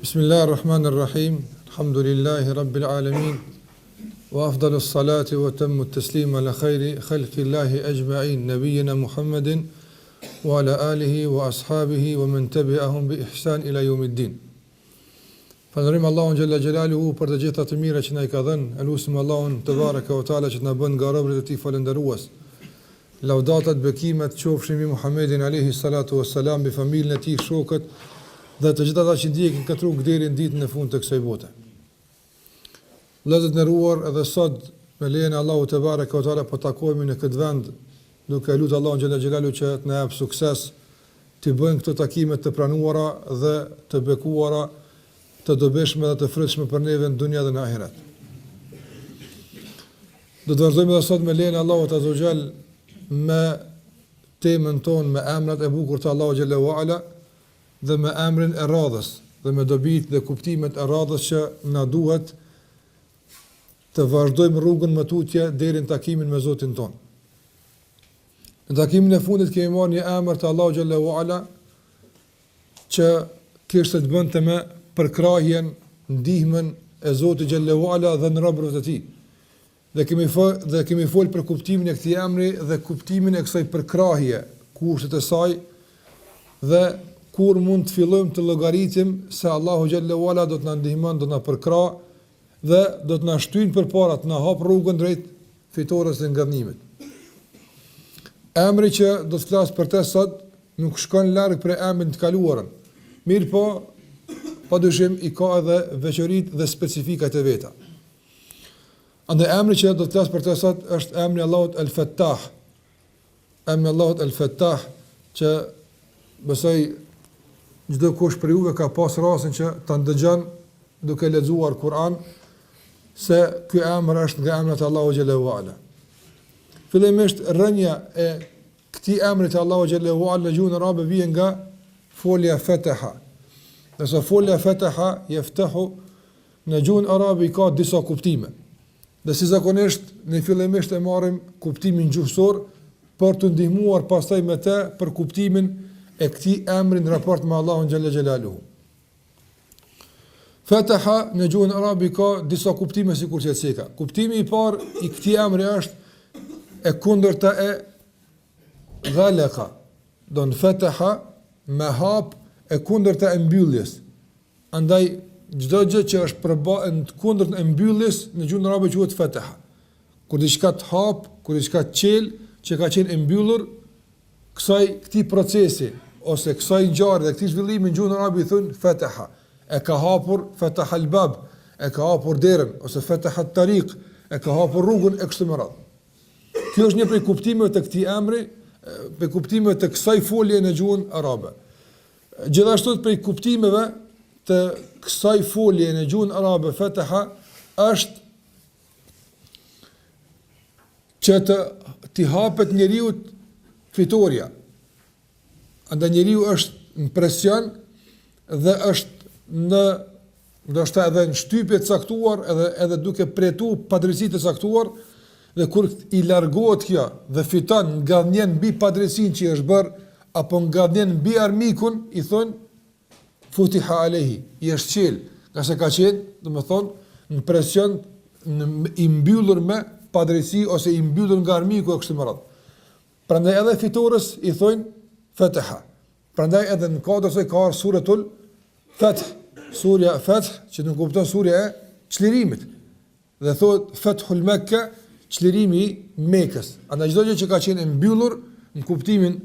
Bismillahirrahmanirrahim. Alhamdulillahi rabbil alamin. Wa afdalus salati wa tammu at-taslima ala khairi khalqillahi ajma'in nabiyyina Muhammadin wa ala alihi wa ashabihi wa man tabi'ahum bi ihsan ila yawmiddin. Falënderojmë Allahun xhalla xhelaluhu për të gjitha të mira që na i ka dhënë. Elusim Allahun te baraka wa taala që të na bën nga robërit e tij falëndërues. Laudatat bekimet qofshin mbi Muhammedin alayhi salatu wassalam, bi familjen e tij, shokët dhe të gjitha ata që ndjekin këtë rrugë deri në ditën e fundit të kësaj bote. Vëllezër të nderuar, edhe sot me lejen e Allahut te baraka ve teala po takohemi në këtë vend, duke lutur Allahun xhalla xhelalu që të na jap sukses, të bëjmë këto takime të pranuara dhe të bekuara, të dobishme dhe të frytshme për neve në dunja dhe në ahiret. Do të vazhdojmë edhe sot me lejen e Allahut azza wa jall me temën tonë, me emrat e bukur të Allahut xhalla wa ala, dhe me emrin e radhës, dhe me dobit dhe kuptimet e radhës që na duhet të vazhdojmë rrugën më tutje deri në takimin me Zotin ton. Në takimin e fundit kemi marrë një emër të Allahu xhallahu ala që kishte të bënte me përkrahjen, ndihmën e Zotit xhallahu ala dhe në robërit e tij. Dhe kemi folë për kuptimin e këtij emri dhe kuptimin e kësaj përkrahje, kushtet e saj dhe kur mund të fillojmë të llogaritim se Allahu xhallahu ala do të na ndihmon, do të na përkrah dhe do të na shtyn përpara të na hap rrugën drejt fitores së ngadhnimit. Emri që do të flas për të sot nuk shkon larg prej emrit të kaluarën. Mirë po, padyshim i ka edhe veçoritë dhe specifikat e veta. Andaj emri që do të flas për të sot është emri Allahut El-Fattah. Emri Allahut El-Fattah që besoj çdo kush për juve ka pas rastin që ta ndëgjon duke lexuar Kur'an se ky emër është nga emrat e Allahu xhallahu ala. Fillimisht rënja e këtij emri të Allahu xhallahu ala në gjuhën arabe vjen nga folja fataha. Nëse folja fataha yaftahu në gjuhën arabe ka disa kuptime. Dhe si zakonisht ne fillimisht e marrim kuptimin gjuhësor për të ndihmuar pastaj me të për kuptimin e këtij emri në raport me Allahun xhalla xhelaluhu. Fataha në gjuhën arabe ka disa kuptime sikur që theka. Kuptimi i parë i këtij emri është e kundërta e ghalaqa. Don fataha me hap e kundërta e mbylljes. Andaj çdo gjë që është në kundërt e mbylljes në gjuhën arabe quhet fataha. Kur diçka të hap, kur diçka të çel, që ka qenë e mbyllur, këtij procesi ose kësaj ngjarje dhe këtij zhvillimi në gjuhën arabe i thon fataha. E ka hapur fataha al-bab, e ka hapur derën ose fataha at-tariq, e ka hapur rrugën e kështu me radhë. Kjo është një prej kuptimeve të këtij emri, prej kuptimeve të kësaj folje në gjuhën arabe. Gjithashtu prej kuptimeve të kësaj folje në gjuhën arabe fataha është që t'i hapet njeriu fitoria. Andaj njeriu është në presion dhe është ndoshta edhe në shtypje të caktuar, edhe duke pretu padrejti të caktuar, dhe kur i largohet kjo dhe fiton ngadhnjen mbi padrejtinë që është bërë apo ngadhnjen mbi armikun, i thon futiha alayhi, i është qel, nga se ka qenë, domethënë, në presion i mbyllur me padrejti ose i mbyllur nga armiku e kështu me radhë. Prandaj edhe fitores i thon fataha. Prandaj edhe në kodër se ka suratul Fath, surja Fath, që nuk kupton surja e çlirimit. Dhe thot Fathul Mekka, çlirimi i Mekës. Andaj çdo gjë që ka qenë mbyllur në kuptimin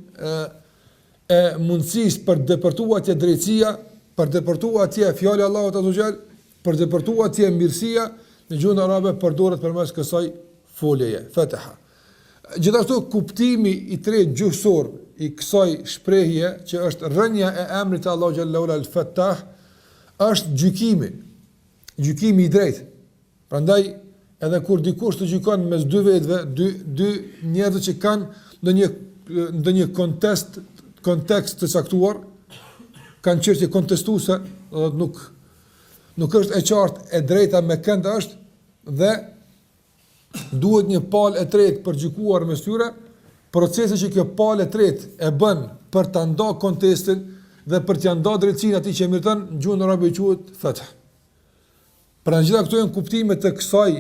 e mundësisë për depërtuar atje drejtësia, për depërtuar atje fjala e Allahut azza xal, për depërtuar atje mirësia, në gjuhën arabe përdoret përmes kësaj foljeje, Fataha. Gjithashtu kuptimi i tretë gjuhësor i kësaj shprehje që është rënja e emrit të Allahu xhallahu al-Fattah është gjykimi i drejtë. Prandaj edhe kur dikush të gjykon mes dy vetëve, dy njerëz që kanë ndonjë kontekst të caktuar, kanë çështje kontestuese, nuk është e qartë e drejta me kënd është dhe duhet një palë e tretë për gjykuar mes tyre. Procesi që kjo palë e tretë e bën për ta nda kontestin dhe për t'ia nda drejtsinë atij që meriton, në gjuhën arabe quhet fath. Pra gjitha këto janë kuptime të kësaj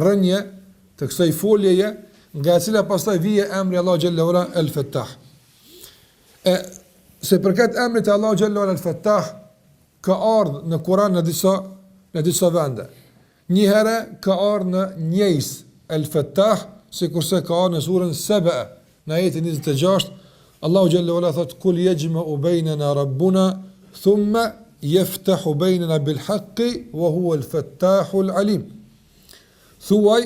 rënje, të kësaj foljeje, nga e cila pastaj vije emri Allah xhallahu ala el-Fattah. Se përket emrit të Allah xhallahu ala el-Fattah, ka ardhur në Kur'an në disa vende. Një herë ka ardhur në njejs el-Fattah, sikurse ka ardhur në surën Saba, në ajetin 26, Allahu xhallahu ala thot: "Kul yajma'u baynana rabbuna thumma yaftahu baynana bil haqqi wa huwa al-Fattahu al-Alim." Thuaj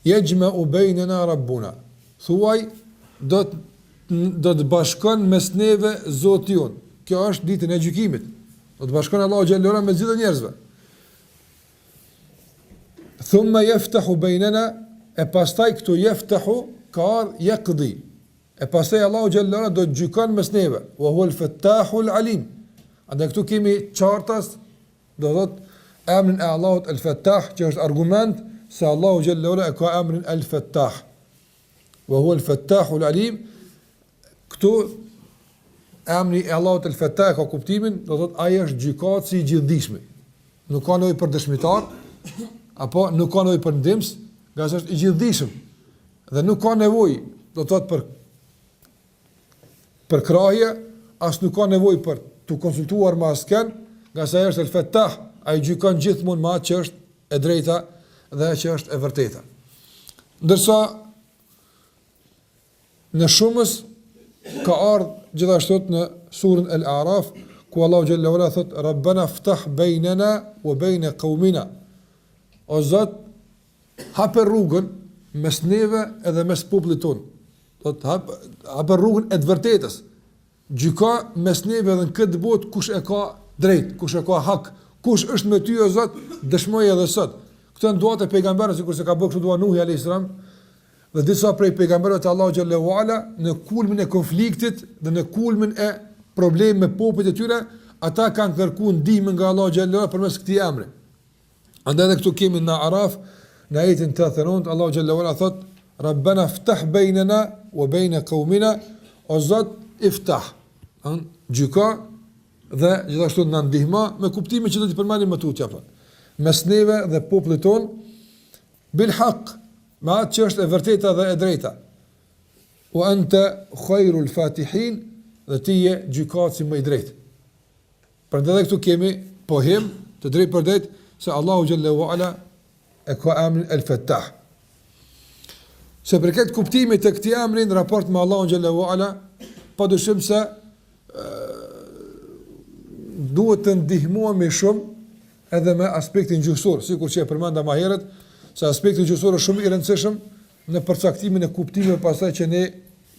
yajma'u baynana rabbuna. Thuaj do të bashkon mes neve Zoti jon. Kjo është ditën e gjykimit. Do të bashkon Allahu xhallahu ala me gjithë njerëzve. Thumma yaftahu baynana, e pastaj këtu yaftahu ka ardhur yaqdi. E pastaj Allahu xhallahu ala do të gjykon mes neve. Wa huwa al-Fattahu al-Alim. Andaj këtu kemi qartas, do thot emrin e Allahut al-Fattah, që është argument se Allahu xhallahu ala ka emrin al-Fattah. Wa huwa al-Fattahu al-Alim. Këtu emri e Allahut el-Fattah ka kuptimin, do thot ai është gjykatësi i gjithdijshëm. Nuk ka nevojë për dëshmitar, apo nuk ka nevojë për ndihmës, nga se është i gjithdijshëm. Dhe nuk ka nevojë, do thot për krahje, as nuk ka nevojë për të konsultuar me askën, nga se ai është el-Fattah, ai gjykon gjithmonë me atë që është e drejta dhe që është e vërteta. Ndërsa në shumës ka ardhur gjithashtu në surën Al-A'raf, ku Allahu xhallahu ala thot: "Rabbana ftah baynana wa bayna qaumina." O Zot, hapë rrugën mes neve edhe mes popullit ton. Do të hapë rrugën e të vërtetës. Gjyka mes neve edhe në këtë botë kush e ka drejt, kush e ka hak, kush është me ty o Zot, dëshmoj edhe sot. Këto janë duat e pejgamberit, sikurse ka bërë kështu dua Nuhi alayhis salam, dhe disa prej pejgamberëve të Allahu xhallahu ala në kulmin e konfliktit dhe në kulmin e problemeve me popujt e tyre, ata kanë kërkuar ndihmë nga Allahu xhallahu ala përmes këtij emri. Andaj edhe këtu kemi në Araf, në ajetin 89, Allahu xhallahu ala thot: "Rabbana ftah baynana wa bayna qaumina", o Zot, iftah, gjyka dhe gjithashtu na ndihmo me kuptimin që do t'i përmendim më tutje apo. Mes neve dhe popullit ton bil haqq, me atë që është e vërteta dhe e drejta. Wa anta khairul fatihin, dhe ti je gjykatësi më i drejtë. Prandaj edhe këtu kemi pohim të drejtë për drejtë se Allahu xhallahu ala e ka emrin el-Fattah. Se përket kuptimit të këtij emri në raport me Allahun xhallahu ala, padyshim se duhet të ndihmohemi shumë edhe me aspektin gjuhësor, sikur që e përmenda më herët, se aspekti gjuhësor është shumë i rëndësishëm në përcaktimin e kuptimeve pastaj që ne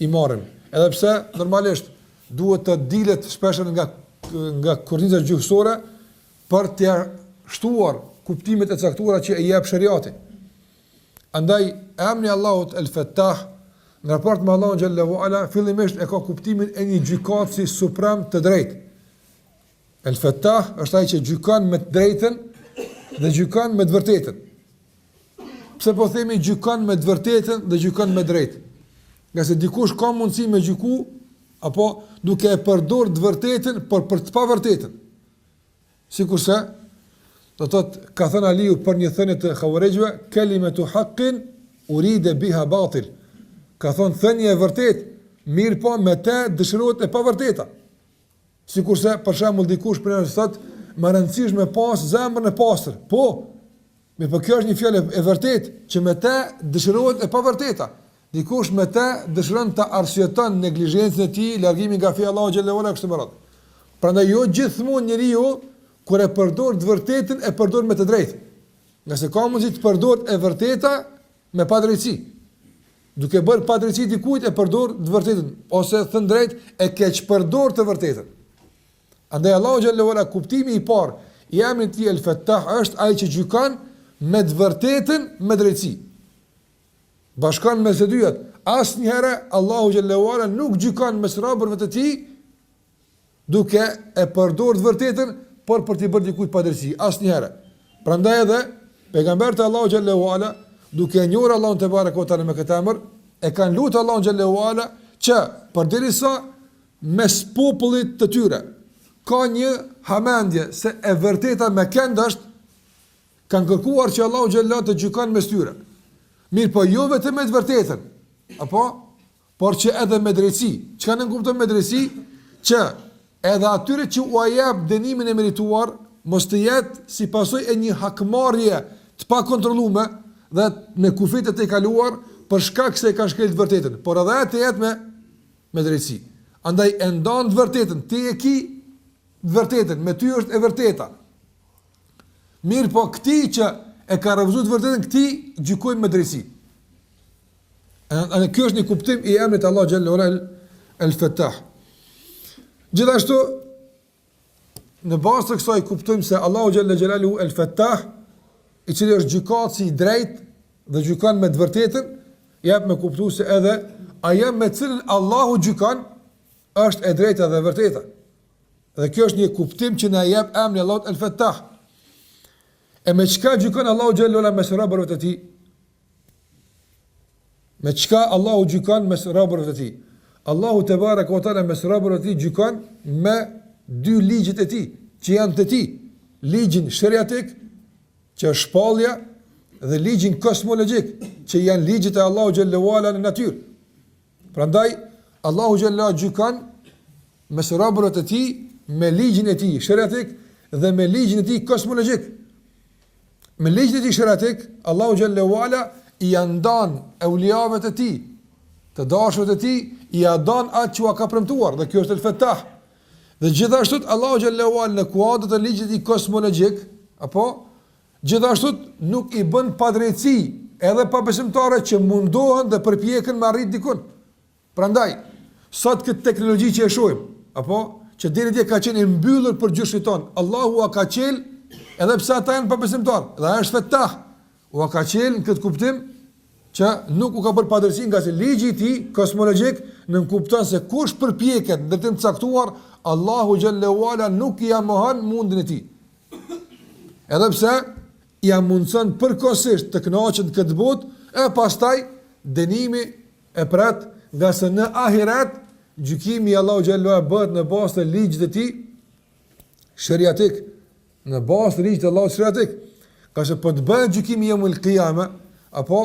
i marrim. Edhe pse normalisht duhet të dilet shpesh nga korniza gjuhësore për të shtuar kuptimet e caktuara që i jep shariati. Andaj emri Allahut el-Fattah në raport me Allahun xhallahu ala fillimisht e ka kuptimin e një gjykatësi suprem të drejtë. El-Fattah është ai që gjykon me të drejtën dhe gjykon me të vërtetën. Pse po themi gjykon me të vërtetën dhe gjykon me drejtë? Nga se dikush ka mundësi me gjyku, apo duke e përdorur të vërtetën, por për të pavërtetën. Sikurse do thotë ka thënë Aliu për një thënie të Khawarejve, kalimatu haqqin urida biha batil. Ka thonë thënie e vërtetë, mirë po me të dëshirohet e pavërteta. Sikurse për shembull dikush për të thotë, më rëndësish me pas zemrën e pastër. Po, po kjo është një fjalë e vërtetë që me të dëshirohet e pavërteta. Dikush me të dëshiron të arsyeton neglizhencën e tij, largimin nga feja Allahu xhallahu ala kështu me radhë. Prandaj jo gjithmonë njeriu kur e përdor të vërtetën e përdor me të drejtë. Nëse ka mundësi të përdor e vërteta me padrejti. Duke bërë padrejti dikujt e përdor të vërtetën ose thënë drejt e keq përdor të vërtetën. Andaj Allahu xhallahu ala kuptimi i parë i emrit i el-Fattah është ai që gjykon me të vërtetën me drejtësi. Bashkan mes së dyja. Asnjëherë Allahu xhallahu ala nuk gjykon mes robërve të tij duke e përdorur të vërtetën por për të bërë dikujt padrejti. Asnjëherë. Prandaj edhe pejgamberi i Allahu xhallahu ala duke njohur Allahun te barekuta me këtë emër e kanë lutur Allahun xhallahu ala që përderisa mes popullit të tyre ka një hamendje se e vërteta me kënd është, kanë kërkuar që Allahu xhallahu të gjykon mes tyre. Mirë, po jo vetëm me të vërtetën, apo, por që edhe me drejtësi. Çka ne kuptojmë me drejtësi? Që edhe atyre që u jep dënimin e merituar, mos të jetë si pasojë e një hakmarrje të pakontrolluar dhe me kufitet e kaluar për shkak se e kanë shkelë të vërtetën, por edhe të jetë me drejtësi. Andaj e ndan të vërtetën, ti e ki të vërtetën, me ty është e vërteta. Mirë, po këti që e ka refuzuar të vërtetën, këti gjykojmë me drejtësi. Kjo është një kuptim i emrit Allah xhallahu ala el-Fattah. Gjithashtu, në bazë të kësaj kuptojmë se Allahu xhallahu xhelalu el-Fattah, i cili është gjykatësi i drejtë dhe gjykon me të vërtetën, jep me kuptues se edhe ajo me cilën Allahu gjykon është e drejta dhe e vërteta. Dhe kjo është një kuptim që na jep emri Allahu el-Fattah. E me çka gjykon Allahu xhallahu ala mes robërve të tij? Me çka Allahu gjykon mes robërve të tij? Allahu te baraka ve taala mes robërve të tij gjykon me dy ligjet e tij, që janë të tij. Ligjin shariatik, që është shpallja, dhe ligjin kosmologjik, që janë ligjet e Allahu xhallahu ala në natyrë. Prandaj Allahu xhallahu gjykon mes robërve të tij me ligjin e tij shariatik dhe me ligjin e tij kosmologjik. Me ligjin e tij shariatik, Allahu xhallahu ala i ndan euliave të tij, të dashurët e tij, i ndan atë që ka premtuar, dhe kjo është el-Fattah. Dhe gjithashtu Allahu xhallahu ala në kuadër të ligjit të tij kosmologjik, apo gjithashtu nuk i bën padrejtësi edhe pabesimtarë që mundohen dhe përpjekën me arrit dikun. Prandaj, sot këtë teknologji që e shohim, apo që deri dje ka qenë i mbyllur për gjyshin ton, Allahu ka qel, edhe pse ata janë pabesimtar, dhe ai është Fattah, u ka qel në këtë kuptim që nuk u ka bërë padrejtësi, nga se ligji i tij kosmologjik nën kupton se kush përpjeket në të caktuar, Allahu xhallahu ala nuk i mohon mundin e tij. Edhe pse ja mundson përkohësisht të kënaqet në këtë botë, e pastaj dënimi e prat, nga se në ahiret gjykimi i Allahu xhallahu ala bëhet në bazë të ligjit të tij shariatik, në bazë të ligjit të Allahut shariatik. Ka se po të bëhet gjykimi yawmul qiyama, apo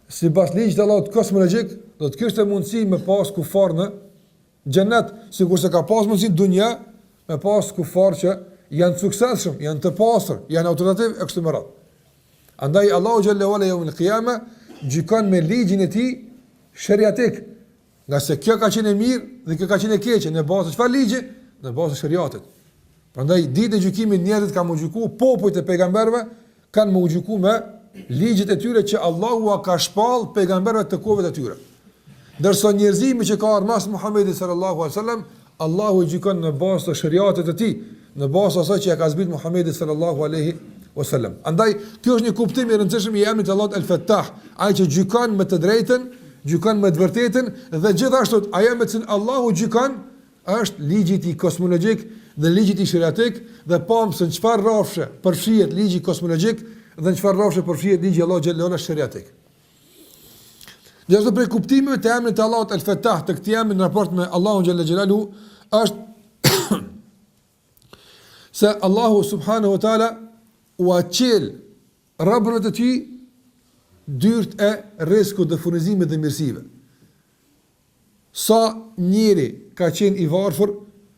sipas ligjit të Allahut kosmologjik, do të kishte mundësi me pas kufar në xhenet, sikurse ka pas mundësi në dunja me pas kufar që janë suksesshëm, janë të pastër, janë autoritativ e kështu me radhë. Andaj Allahu xhallahu ala yawmul qiyama gjykon me ligjin e tij shariatik, nga se kjo ka qenë e mirë dhe kjo ka qenë e keqe në bazë të çfarë ligji? Në bazë të shariatit. Prandaj ditë e gjykimit njerëzit kanë më gjykuar, popujt e pejgamberëve kanë më gjykuar me ligjet e tyre që Allahu ka shpall pejgamberëve të kohëve të tyre. Ndërsa njerëzimi që ka ardhur mas Muhamedit sallallahu alaihi wasallam, Allahu i gjykon në bazë të shariatit të tij, në bazë asaj që ka zbritur Muhamedi sallallahu alaihi wasallam. Andaj kjo është një kuptim i rëndësishëm i emrit Allahut el-Fattah, ai që gjykon me të drejtën, gjykon me të vërtetën, dhe gjithashtu ajo me cilën Allahu gjykon është ligji i tij kosmologjik dhe ligji i tij shariatik, dhe pam se në çfarë rrafshe përfshihet ligji kosmologjik dhe në çfarë rrafshe përfshihet ligji Allahu xhallahu ala shariatik. Gjithashtu për kuptimin e emrit të Allahut el-Fattah, të këtij emri në raport me Allahun xhallahu xhelalu është se Allahu subhanahu wa taala u aqel robërve të tij dyrt e rrezikut dhe furnizimit dhe mirësive. Sa njëri ka qenë i varfër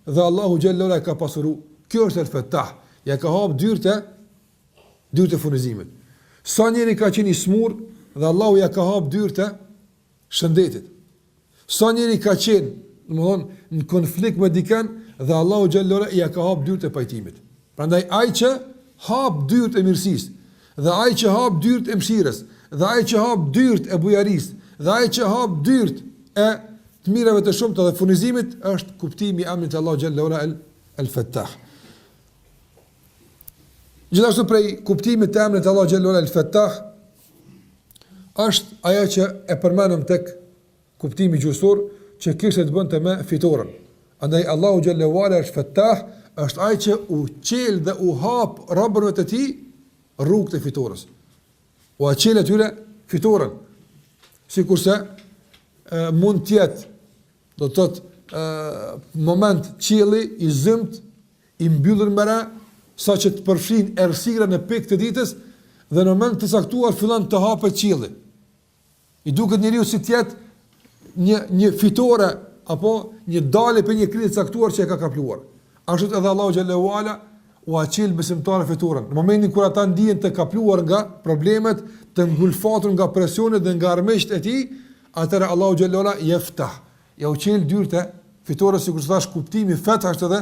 dhe Allahu xhallahu ala ka pasuru, kjo është el-Fattah, ja ka hap dyrt e furnizimit. Sa njëri ka qenë i smur dhe Allahu ja ka hap dyrt e shëndetit. Sa njëri ka qenë, domthonë, në konflikt me dikën dhe Allahu xhallahu ala ja ka hap dyrt e pajtimit. Prandaj ai që hap dyrt e mirësisë, dhe ai që hap dyrt e mëshirës, dhe ai që hap dyrt e bujarisë, dhe ai që hap dyrt e të mirave të shumta dhe furnizimit, është kuptimi i emrit Allahu xhallahu ala el-Fattah. Gjithashtu prej kuptimit të emrit Allahu xhallahu ala el-Fattah është ajo që e përmenëm tek kuptimi gjuhësor, që kishte të bënte me fitoren. Andaj Allahu xhallahu ala është Fattah, është ai që u qel dhe u hap robërve të tij rrugët e fitores. U aqel atyre fitoren. Sikurse mund të jetë do të thotë moment qielli i zymt, i mbyllur me ra, sa që të përfshin errësira në pikë të ditës, dhe në moment të caktuar fillon të hapet qielli. I duket njeriu si të jetë një fitore apo një dalje për një krizë caktuar që e ka kapluar. Ashtu edhe Allahu xhallahu ala u aqil besimtarë fitoren. Në momentin kur ata ndihen të kapluar nga problemet, të ngulfatur nga presionet dhe nga armiqtë e tij, atëra Allahu xhallahu ala yeftah. Ja u qel dyert e fitores, sikur të thash kuptimi fat është edhe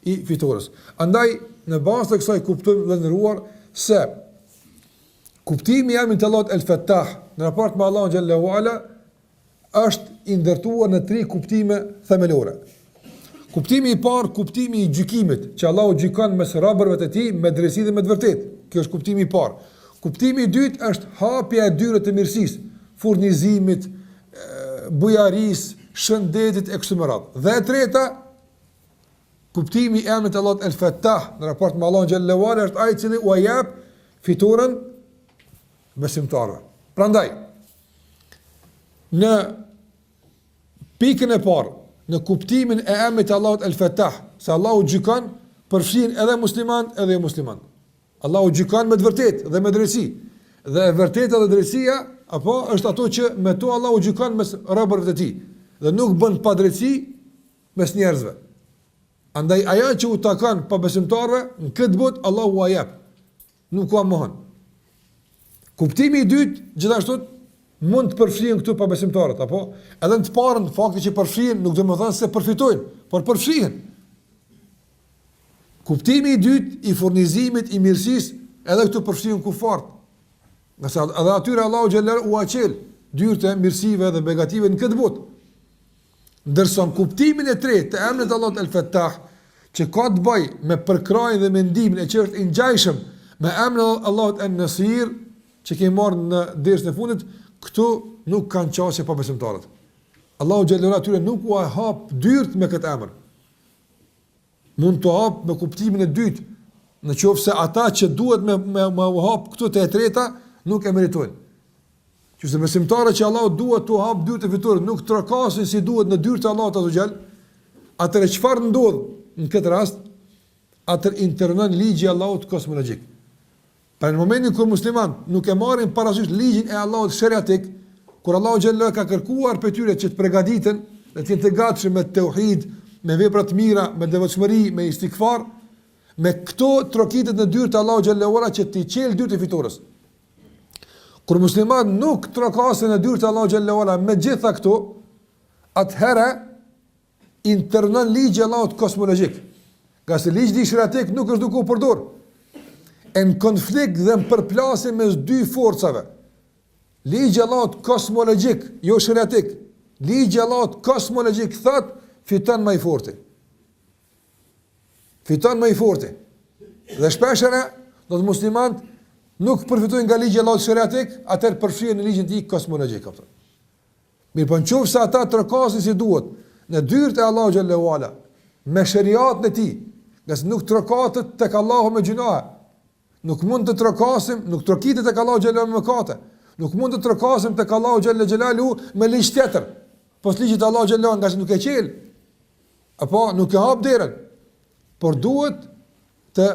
i fitores. Andaj në bazë të kësaj kuptojmë dhe ndëruar se kuptimi i emrit Allahut El-Fattah në raport me Allahun xhallahu ala është i ndërtuar në 3 kuptime themelore. Kuptimi i parë, kuptimi i gjykimit, që Allahu gjykon mes robërve të tij me drejtësi dhe me të vërtetë. Kjo është kuptimi i parë. Kuptimi i dytë është hapja e dyrave të mirësisë, furnizimit, bujarisë, shëndetit e kështu me radhë. Dhe e treta, kuptimi i emrit Allahut El-Fattah në raport me Allahun xhallahu ala është ai i cili u jep fitoren besimtarëve. Prandaj, në pikën e parë, në kuptimin e emrit Allahut El-Fattah, se Allahu gjykon, përfshin edhe musliman edhe jo musliman. Allahu gjykon me të vërtetë dhe me drejtësi. Dhe e vërteta dhe drejtësia apo është ato që me to Allahu gjykon mes robërve të tij dhe nuk bën pa drejtësi mes njerëzve. Andaj ajo që u takon pa besimtarëve në këtë botë Allahu u jep. Nuk ka mohon. Kuptimi i dytë gjithashtu mund të përfshihen këtu pa besimtarët, apo edhe në të parën fakti që përfshihen nuk do të thonë se përfitojnë, por përfshihen. Kuptimi i dytë i furnizimit i mirësisë edhe këtu përfshihen kufarët. Nga sa edhe atyre Allahu xhallahu u aqel dyert e mirësive dhe begative në këtë botë. Ndërsa kuptimin e tretë të emrit Allahut El-Fattah, që ka të bëjë me përkrajën dhe mendimin e që është i ngjajshëm me emrin Allahut En-Nasir, që kemi marrë në dersën e fundit, këtu nuk kanë qasje pa besimtarët. Allahu xhallahu atyre nuk u hap dyert me këtë emër. Mund të hap me kuptimin e dytë, në qoftë se ata që duhet me u hap këtu te e treta nuk e meritojnë. Qëse besimtarët që Allahu duhet të hap dyert e fitorit nuk trokasin si duhet në dyert e Allahut azza xal, atëherë çfarë ndodh në këtë rast? Atëherë internon ligji i Allahut kozmologjik. Për në momentin kur muslimanët nuk e marrin parasysh ligjin e Allahut shariatik, kur Allahu xhallahu ka kërkuar për tyre që të përgatiten dhe të jenë të gatshëm me tauhid, me vepra të mira, me devotshmëri, me istighfar, me këto trokitet në dyert e Allahu xhallahu ala që t'i çel dyert e fitores. Kur muslimanët nuk trokasen në dyert e Allahu xhallahu ala me gjitha këto, atëherë internon ligji i Allahut kozmologjik. Qase ligji shariatik nuk është duke u përdor në konflikt dhe në përplasje mes dy forcave. Ligji i Allahut kozmologjik, jo shariatik. Ligji i Allahut kozmologjik thot fiton më i forti. Fiton më i forti. Dhe shpeshherë do të muslimanët nuk përfitojnë nga ligji i Allahut shariatik, atëherë përfshihen në ligjin e tij kozmologjik. Mirë, po nëse ata trokasin si duhet në dyert e Allahut xhallahu ala me shariatin e tij, nëse nuk trokatet tek Allahu me gjunahe, nuk mund të trokasim, nuk trokitet tek Allahu xhallahu me mëkate. Nuk mund të trokasim tek Allahu xhallahu me ligj tjetër. Po ligjit Allahu xhallahu nga se nuk e qel. Apo nuk e hap derën. Por duhet të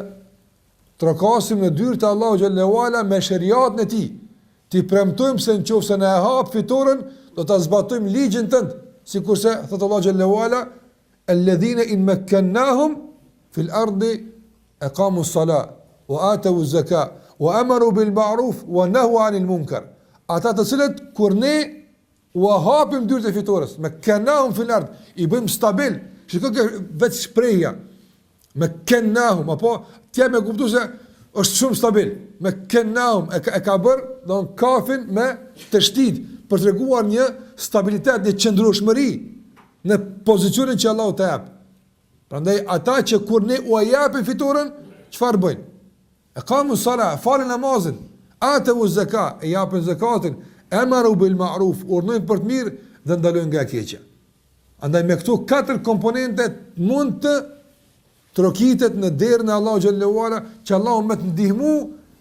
trokasim në dyert e Allahu xhallahu ala me shariatin e tij. Ti premtojmë se nëse ne e hap fitoren, do ta zbatojmë ligjin tënd, sikurse thot Allahu xhallahu ala, alladhina in makkannahum fil ardi aqamu as-salat wa atu az-zakat wa amaru bil ma'ruf wa nahu 'anil munkar. Ata të cilët kur ne u hapim dyert e fitores, me kanahum fil ard, i bëjmë stabil. Shikoj vetë shprehja. Me kanahum, apo ti më kuptoj se është shumë stabil. Me kanahum e ka bër, don kafin me të shtid për treguar një stabilitet, një qëndrueshmëri në pozicionin që Allahu të jap. Prandaj ata që kur ne u japim fitoren, çfarë bëjnë? E kamu sala, falin namazin, atu zakat, e japin zakatin, amaru bil ma'ruf, urnojnë për të mirë dhe ndalojnë nga e keqja. Andaj me këto 4 komponente mund të trokitet në derën e Allahu xhallahu ala, që Allahu më të ndihmu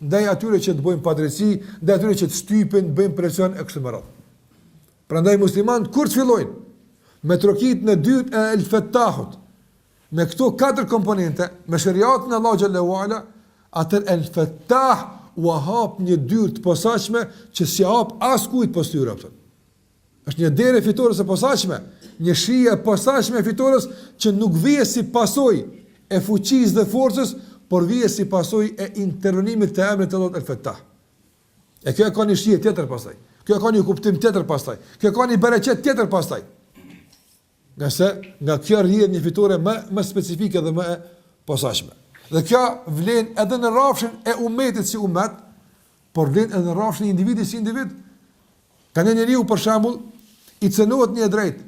ndaj atyre që të bëjnë padrejti, ndaj atyre që të shtypen, bëjnë presion e kështu me radhë. Prandaj muslimanët kur të fillojnë, me trokit në dyrt e El Fettahut, me këto 4 komponente, me shariatin e Allahu xhallahu ala, atër El Fettah u hap një dyrt të posaçme që si hap askujt postyra. Është një derë fitores e posaçme, një shije e posaçme e fitores që nuk vije si pasojë e fuqisë dhe forcës, por vije si pasojë e intervenimit të emrit të Allahut El Fettah. E kjo ka një shije tjetër pastaj. Kjo ka një kuptim tjetër pastaj. Kjo ka një bereqet tjetër pastaj. Nga kjo rrjedh një fitore më specifike dhe më e posaçme. Dhe kjo vlen edhe në rrafshin e umetit si umet, por vlen edhe në rrafshin e individit si individ. Ka një njeriu për shembull i cënohet një drejt,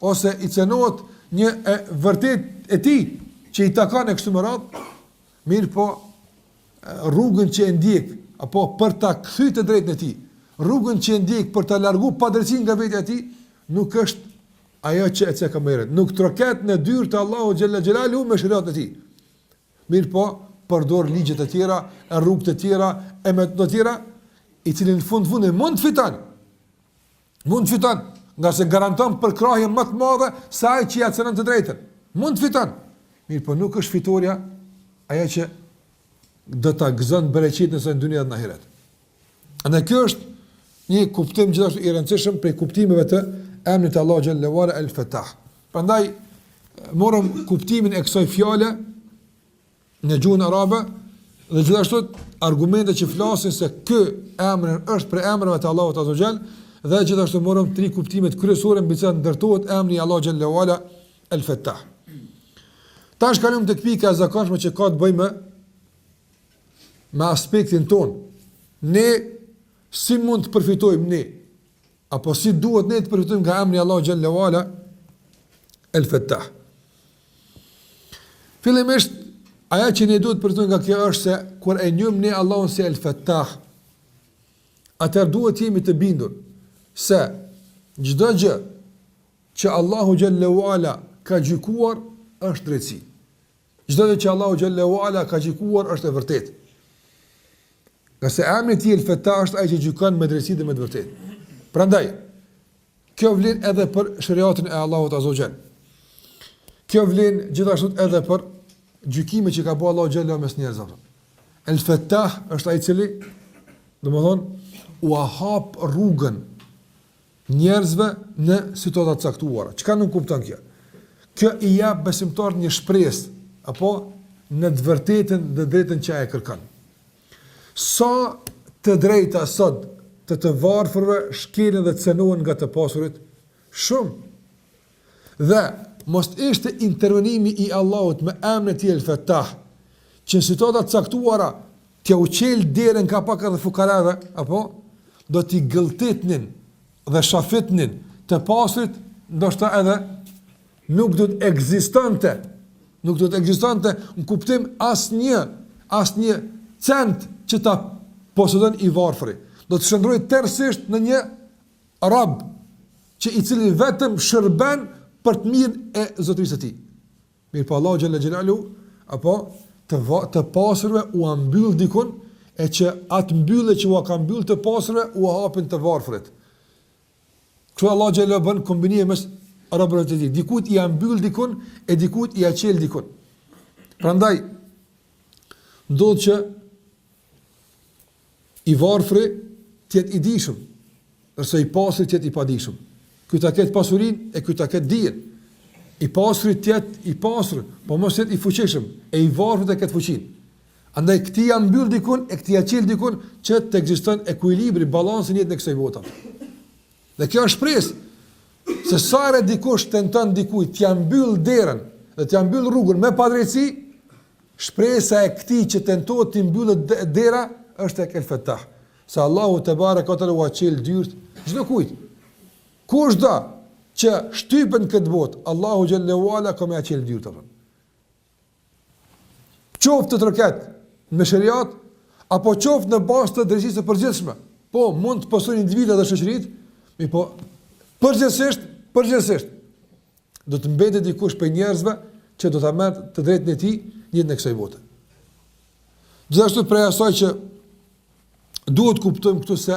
ose i cënohet një e vërtet e tij që i takon e kështu me radhë, mirë po rrugën që e ndjek apo për ta kthyer të drejtën e tij, rrugën që e ndjek për ta larguar padrejtinë nga vetja e tij, nuk është ajo që e ka merret. Nuk troket në dyert të Allahu xhalla xhelalu me shariatin e tij. Mirë po përdor ligjet e tjera, rrugët e tjera, e metoda të tjera, i cili në fund mund të fiton. Mund të fiton, nga se garanton përkrahje më të madhe se ai që ja cënon të drejtën. Mund të fiton. Mirë po nuk është fitoria ajo që do ta gëzon bereqetin e dunjës dhe në ahiret. Andaj kjo është një kuptim gjithashtu i rëndësishëm prej kuptimeve të emrit të Allahu xhallahu ala El Fettah. Prandaj morëm kuptimin e kësaj fjale në gjuhën arabe dhe gjithashtu argumente që flasin se ky emër është për emrat e Allahut azza xal, dhe gjithashtu morëm 3 kuptime kryesore mbi çfarë ndërtohet emri Allahu xhallahu ala El Fettah. Tash kalojmë tek pika e zakonshme që ka të bëjë me aspektin ton. Ne si mund të përfitojmë ne, apo si duhet ne të përfitojmë nga emri Allahu xhallahu ala El Fettah. Fillimisht aja që ne duhet përfitojmë nga kjo është se kur e njohim ne Allahun si El Fettah, atëherë duhet jemi të bindur se çdo gjë që Allahu xhallahu ala ka gjykuar është drejtësi. Çdo gjë që Allahu xhallahu ala ka gjykuar është e vërtetë. Qase emri i tij El Fettah është ai që gjykon me drejtësi dhe me të vërtetë. Prandaj, kjo vlen edhe për shariatin e Allahut azza xal. Kjo vlen gjithashtu edhe për gjykimet që ka bëu Allahu xhallahu mes njerëzve. El Fettah është ai i cili, domethënë, u hap rrugën njerëzve në situata të caktuara. Çka nuk kupton kjo? Kjo i jap besimtarit një shpresë apo në të vërtetën dhe drejtën që ai kërkon. Sa të drejta sot të varfërve shkelen dhe cënohen nga të pasurit? Shumë. Dhe mos ishte intervenimi i Allahut me emrin e tij El Fettah, që në situata të caktuara t'ja uqel derën ka pak edhe fukarave, apo do t'i gëlltitnin dhe shafitnin të pasurit, ndoshta edhe nuk do të ekzistante në kuptim asnjë cent që ta posedon i varfëri. Do të shndrojë tërësisht në një rab që i cili vetëm shërben për të mirën e zotërisë së tij. Mirë po Allahu xhalla xhelalu apo të pasurve u ambyll dikun, e që atë mbyllje që u ka mbyll të pasurve u hapin të varfërit. Kështu Allahu xhalla bën kombinim mes robërve të tij. Dikujt i ambyll dikun e dikujt i aqel dikun. Prandaj ndodh që i varfri të jetë i dijshëm, ndërsa i pasurit të jetë i padijshëm. Ky ta ketë pasurinë e ky ta ketë dijen. I pasurit të jetë i pasur, po mos jetë i fuqishëm, e i varfrit të ketë fuqinë. Andaj këti janë mbyll dikun e këti janë qel dikun që të ekziston ekuilibri, balansi në jetën e kësaj bote. Dhe kjo është shpresë, se sa herë dikush tenton dikujt t'ia mbyll derën dhe t'ia mbyll rrugën me padrejtësi, shpresa e këtij që tentohet t'i mbyllë dera është tek El Fettah. Se Allahu te baraka te u aqel dyrt çdo kujt. Kushdo që shtypen këtë botë, Allahu xhallahu ala ka më aqel dyrt atë. Qoftë të troket me shariat apo qoftë në bazë të drejtësisë së përgjithshme. Po mund të pasojë individat dhe shoqëritë, mi po përgjithsisht do të mbetet dikush për njerëzve që do ta merr të drejtën e tij jetën e kësaj bote. Gjithashtu prej asaj që duhet kuptojmë këtu se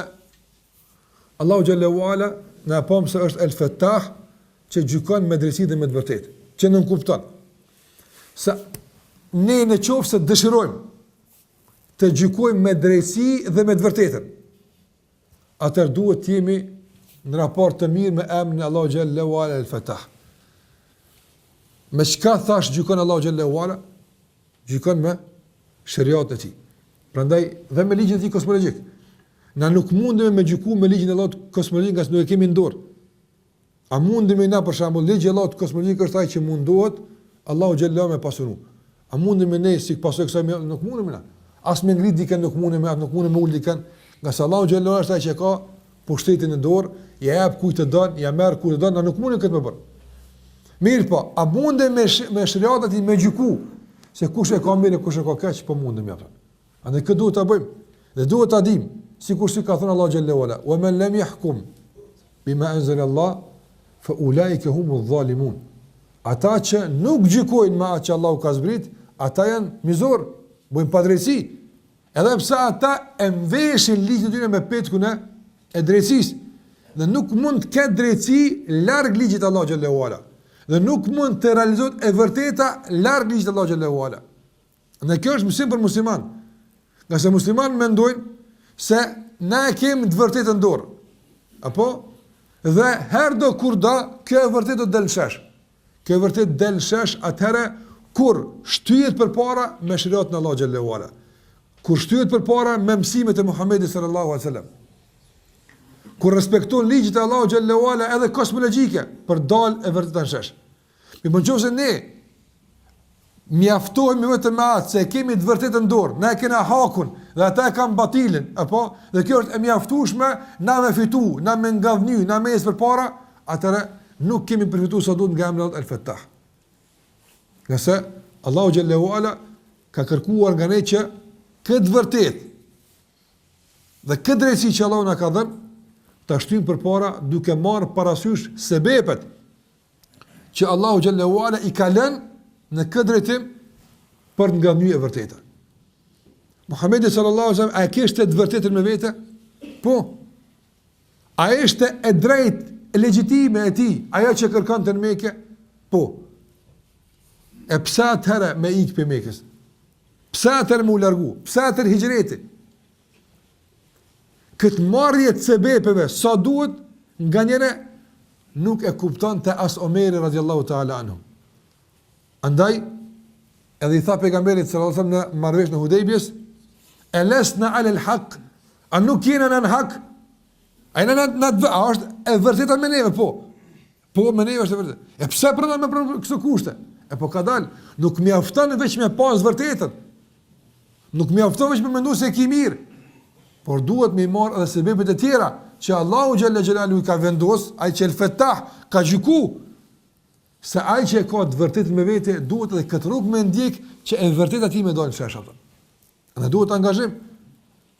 Allahu xhallahu ala na pam se është El Fettah, që gjykon me drejtësi dhe me të vërtetë, që nën kupton. Se ne në qoftë se dëshirojmë të gjykojmë me drejtësi dhe me të vërtetën, atëherë duhet të jemi në raport të mirë me emrin Allahu xhallahu ala al-Fatah. Me çka thash gjykon Allahu xhallahu ala? Gjykon me shariatën e tij. Prandaj dhe me ligjin e tij kozmologjik. Na nuk mundemi me gjyku me ligjin e Allahut kozmologjik, nga se nuk e kemi në dorë. A mundemi na për shembull ligji i Allahut kozmologjik është ai që mundohet Allahu xhallahu me pasuru. A mundemi ne si pasojë kësaj nuk mundemi na. As me ngrit dikën nuk mundemi, as nuk mundemi ul dikën, nga se Allahu xhallahu është ai që ka pushtetin në dorë, ja jap kujt të don, ja merr kujt të don, na nuk mundemi këtë më bër. Mirë po, a mundemi me shariatën e me gjyku se kush e ka mirë, kush e ka keq, po mundemi atë. Andaj këtë duhet ta bëjmë. Dhe duhet ta dimë, sikur si ka thënë Allahu xhallahu ala, "Wa man lam yahkum bima anzala Allah fa ulaika humuz zalimun." Ata që nuk gjykojnë me atë që Allahu ka zbrit, ata janë mizor, bojnë padrejti. Edhe pse ata e mveshin ligjin e tyre me petkun e drejtësisë, dhe nuk mund të ketë drejtësi larg ligjit të Allahu xhallahu ala. Dhe nuk mund të realizohet e vërteta larg ligjit të Allahu xhallahu ala. Dhe kjo është mësim për musliman. Nga se musliman mendojnë se na e kemi të vërtetën në dorë. Apo? Dhe herë do kur do, kjo e vërtetë do del shesh. Kjo e vërtetë del shesh atëherë kur shtyhet përpara me shariatën e Allahu xhallahu ala. Kur shtyhet përpara me mësimet e Muhamedit sallallahu alaihi wasallam. Kur respekton ligjit e Allahu xhallahu ala edhe kozmologjike për dal e vërtetën shesh. Mi nëse ne mjaftohemi vetëm me atë se kemi të vërtetën në dorë, na e kena hakun dhe ata e kanë batilin, apo dhe kjo është e mjaftueshme, na me fitu, na me ngavny, na me ecë përpara, atëherë nuk kemi përfituar sa duhet nga emri Al-Fattah. Nëse Allahu xhallahu ala ka kërkuar nga ne që këtë vërtet dhe këtë drejtësi që Allahu na ka dhënë ta shtyjmë përpara duke marrë parasysh sebepet që Allahu xhallahu ala i ka lënë në këtë drejtim për të ngavnyer e vërteta. Muhamedi sallallahu alaihi wasallam a kishte të vërtetën me vete? Po. A ishte e drejtë, e legjitime e tij, ajo që kërkonte në Mekë? Po. E pse atëherë me ikë për Mekës? Pse atëherë me u largu? Pse atëherë hijreti? Këtë marrje të sebepeve sa duhet, nganjëre nuk e kuptonte as Omeri radhiyallahu ta'ala anhu. Andaj, edhe i tha pejgamberit sallallahu alaihi wasallam në marrëveshjen e Hudejbjes, "Elasna 'ala al-haq", a nuk jena në hak? A është e vërteta me neve, po. Po me neve është e vërtetë. E pse pranon me këto kushte? E po ka dal, nuk mjafton vetëm me pas vërtetën. Nuk mjafton vetëm me menduar se ki mirë. Por duhet me marr edhe sebepet e tjera që Allahu xhalla xhelalu i ka vendos, ai që el-Fattah ka gjyku. Se ai që ka të vërtetën me vete, duhet edhe këtë rrugë me ndjek që e vërteta ti me dalë shesh atë. Ne duhet angazhim,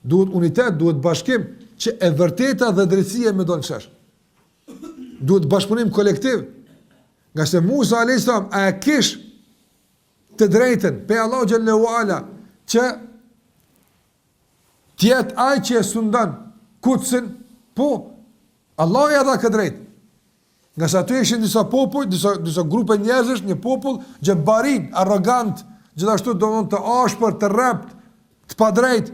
duhet unitet, duhet bashkim që e vërteta dhe drejtësia me dalë shesh. Duhet bashkëpunim kolektiv. Nga se Musa alayhis salam a kish të drejtën pe Allahu xhallahu ala që tjetë ai që e sundan Kutsin, po Allah ja dha këtë drejtë. Nga sa aty ishin disa popull, disa grupe njerëzish, një popull xhebarin, arrogant, gjithashtu domon të ashpër, të rrept, të padrejt.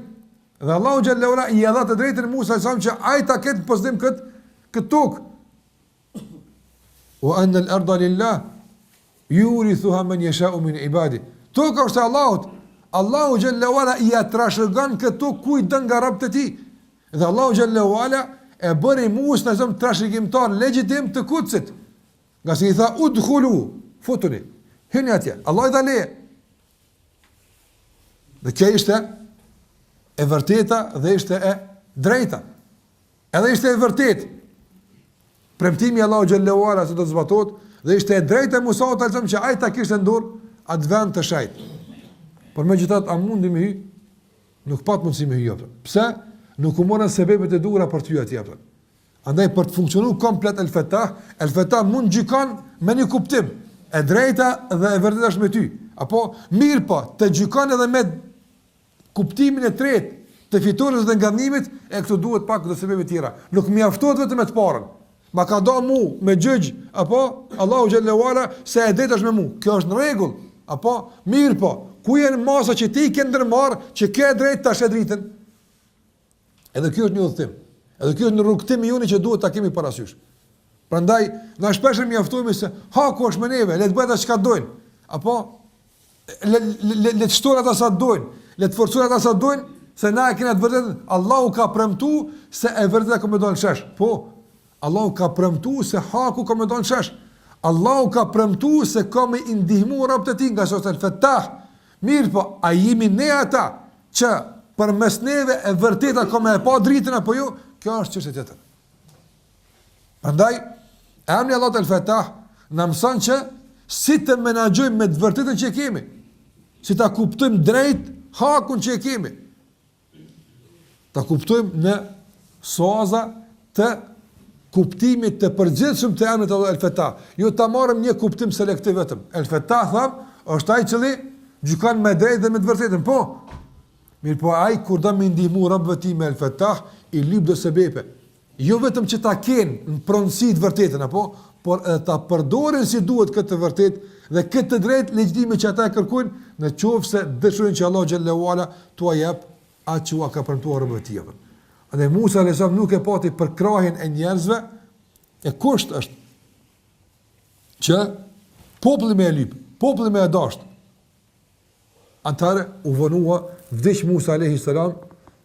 Dhe Allahu xhallahu ala i dha të drejtën Musa alayhis salam që ai ta ketë pozitiv këtë tokë. Wa anna al-ardha lillah yurithuha man yasha'u min ibadi. Toka është Allahut. Allahu xhallahu ala i trashëgon këtu kujt don nga robët e tij. Dhe Allahu xhallahu ala e bëri Musa në trashëgimtar legjitim të Kutsit. Nga se i tha udkhulu, futuni. Hyni atje. Allah i dha leje. Dhe kjo ishte e vërteta dhe ishte e drejta. Edhe ishte e vërtetë. Premtimi Allahu xhallahu ala se do të zbatohet dhe ishte e drejtë e Musa alayhis që ai ta kishte në dorë atë vend të shajt. Por megjithatë a mundi me hy? Nuk pat mundësi me hy atë. Pse? Nuk u morën sebepet e duhura për të hyrë atje atë. Andaj për të funksionuar komplet el-Fattah mund gjykon me një kuptim. E drejta dhe e vërteta është me ty. Apo mirë po, të gjykon edhe me kuptimin e tretë të fitores dhe ngannimit, e këtu duhet pak të sebepe tjera. Nuk mjaftohet vetëm me të parën. ma ka do mu me gjyq, apo Allahu xhallahu ala se e drejtash me mu. Kjo është në rregull, apo mirë po. Ku janë masa që ti ke ndërmarr që ke drejt tash e dritën? Edhe kjo është një udhtim. Edhe kjo është në rrugtimi joni që duhet ta kemi parasysh. Prandaj na shpesh mjaftojmë se haku është me neve, le të bëjë çka dojnë. Apo le të shtojnë ata sa dojnë, le të forcojnë ata sa dojnë, se na e kena të vërtetën, Allahu ka premtuar se e vërtetë ka më don shesh. Po, Allahu ka premtuar se haku ka më don shesh. Allahu ka premtuar se ka më ndihmu robët e tij nga sot el-Fattah. Mirë po, a jemi ne ata që përmes neve e vërteta ka më e pa dritën apo jo? Kjo është çështje tjetër. Prandaj, emri Allah el-Fattah na mëson që si të menaxhojmë me të vërtetën që kemi, si ta kuptojmë drejt hakun që kemi, ta kuptojmë në soza të kuptimit të përgjithshëm të emrit Allah el-Fattah. Jo ta marrim një kuptim selektiv vetëm. El-Fattah tham është ai cili gjykon me drejtë dhe me të vërtetën. Po. Mirë po ai kur do më ndihmu Rabbet tim me el-Fattah i lyp do sebepe. Jo vetëm që ta kenë në pronësi të vërtetën apo, por edhe ta përdorin si duhet këtë të vërtetë dhe këtë të drejtë legjitime që ata kërkojnë, në qoftë se dëshirojnë që Allah xhallahu ala t'u jap atë që ka premtuar Rabbet tim. Andaj Musa alayhis salam nuk e pati për krahjen e njerëzve, e kusht është që populli me e lyp, populli me e dasht. Antare u vonua, vdiq Musa alayhis salam,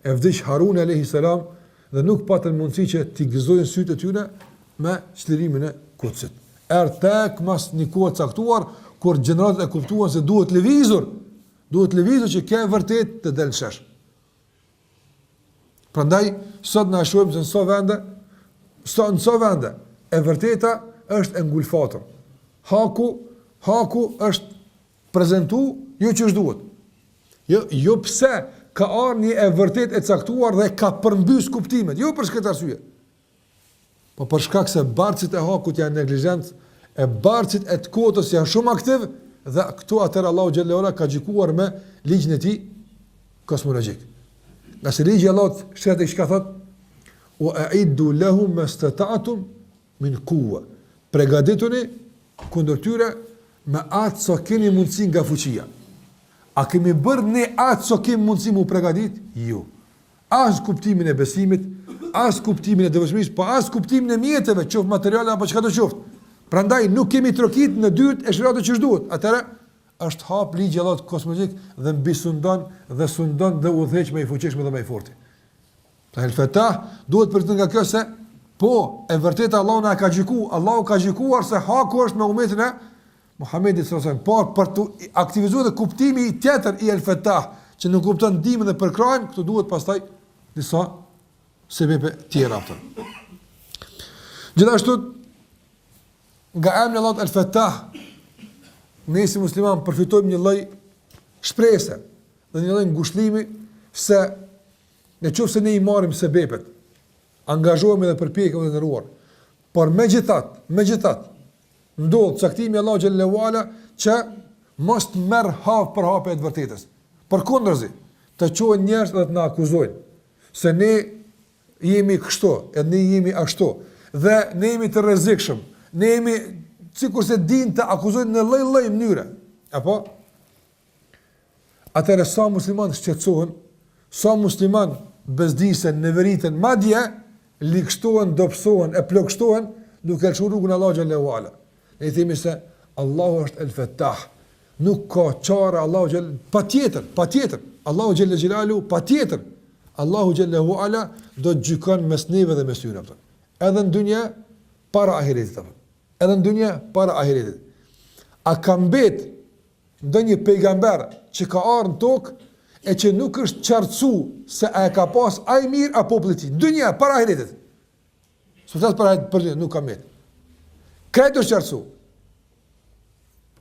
e vdiq Harun alayhis salam, dhe nuk patën mundësi që t'i gëzojnë sytë të tyre me çlirimin e Kutsit. Tek mas një kohë caktuar, kur gjeneratët e kuptuan se duhet lëvizur që ke vërtet të del shesh. Prandaj, sot na shohim se në so vende, e vërteta është e ngulfatur. Haku është prezentu jo që është duhet. Jo pse ka arë një e vërtet e caktuar dhe ka përmbys kuptimet, jo për shkët arsye. Po për shkak se barcit e hakut janë neglizhent, e barcit e të kotës janë shumë aktiv, dhe këtu atër Allahu xhallahu ala ka gjykuar me ligjin e tij kosmologjik. Nga se ligji Allahut shtet çka thot: "Wa a'iddu lahum mastata'tum min quwwa." Përgatituni kundër tyre me atë sa keni mundësi nga fuqia. A kemi bërë ne atë sa kemi mundësi mu përgatit? Jo. As kuptimin e besimit, as kuptimin e devotshmërisë, po as kuptimin e mjeteve, qoftë materiale apo çka do qoftë. Prandaj nuk kemi trokit në dyert e shëratës që duhet. Atëra është hap ligji i Allahut kosmologjik dhe mbi sundon dhe udhëheq me i fuqishëm dhe me i fortë. Pra el-Fattah duhet për të nga kjo se po e vërtetë Allahu na ka gjykuar, Allahu ka gjykuar se haku është me umetin e Muhamedit sallallahu alaihi wasallam, për të aktivizuar kuptimi i tjetër i el-Fattah, që nuk kupton ndihmën dhe përkrajen, këtu duhet pastaj disa sebebe tjera ato. Gjithashtu nga emri Allahut el-Fattah, ne si musliman përfitojmë një lloj shprese dhe një lloj ngushëllimi se në qoftë se ne i marrim sebepet, angazhohemi dhe përpiqemi të ndëruar. Por megjithatë ndodh caktimi Allahu xhallahu ala që mos të merr hap për hapet të vërtetës. Përkundërzi, të qohen njerëz dhe të na akuzojnë se ne jemi kështu, edhe ne jemi ashtu, dhe ne jemi të rrezikshëm, ne jemi sikurse din të akuzojnë në lloj-lloj mënyre. Apo atëherë sa muslimanë shqetësohen, sa muslimanë bezdisen, neveriten, madje likështohen, dobësohen, e plagështohen duke lëshuar rrugën e Allahu xhallahu ala. Ne themi se Allahu është el-Fattah. Nuk ka çare Allahu xhall patjetër. Allahu xhalla xhelalu patjetër. Allahu xhallahu ala do të gjykon mes neve dhe mes tyre. Edhe në dunja para ahiretit. Edhe në dunja para ahiretit. A ka mbet ndonjë pejgamber që ka ardhur në tokë e që nuk është qartësu se a e ka pas ai mirë apo populli? Dunja para ahiretit. Sot para ahiretit nuk ka mbet. Këtë është qartësu.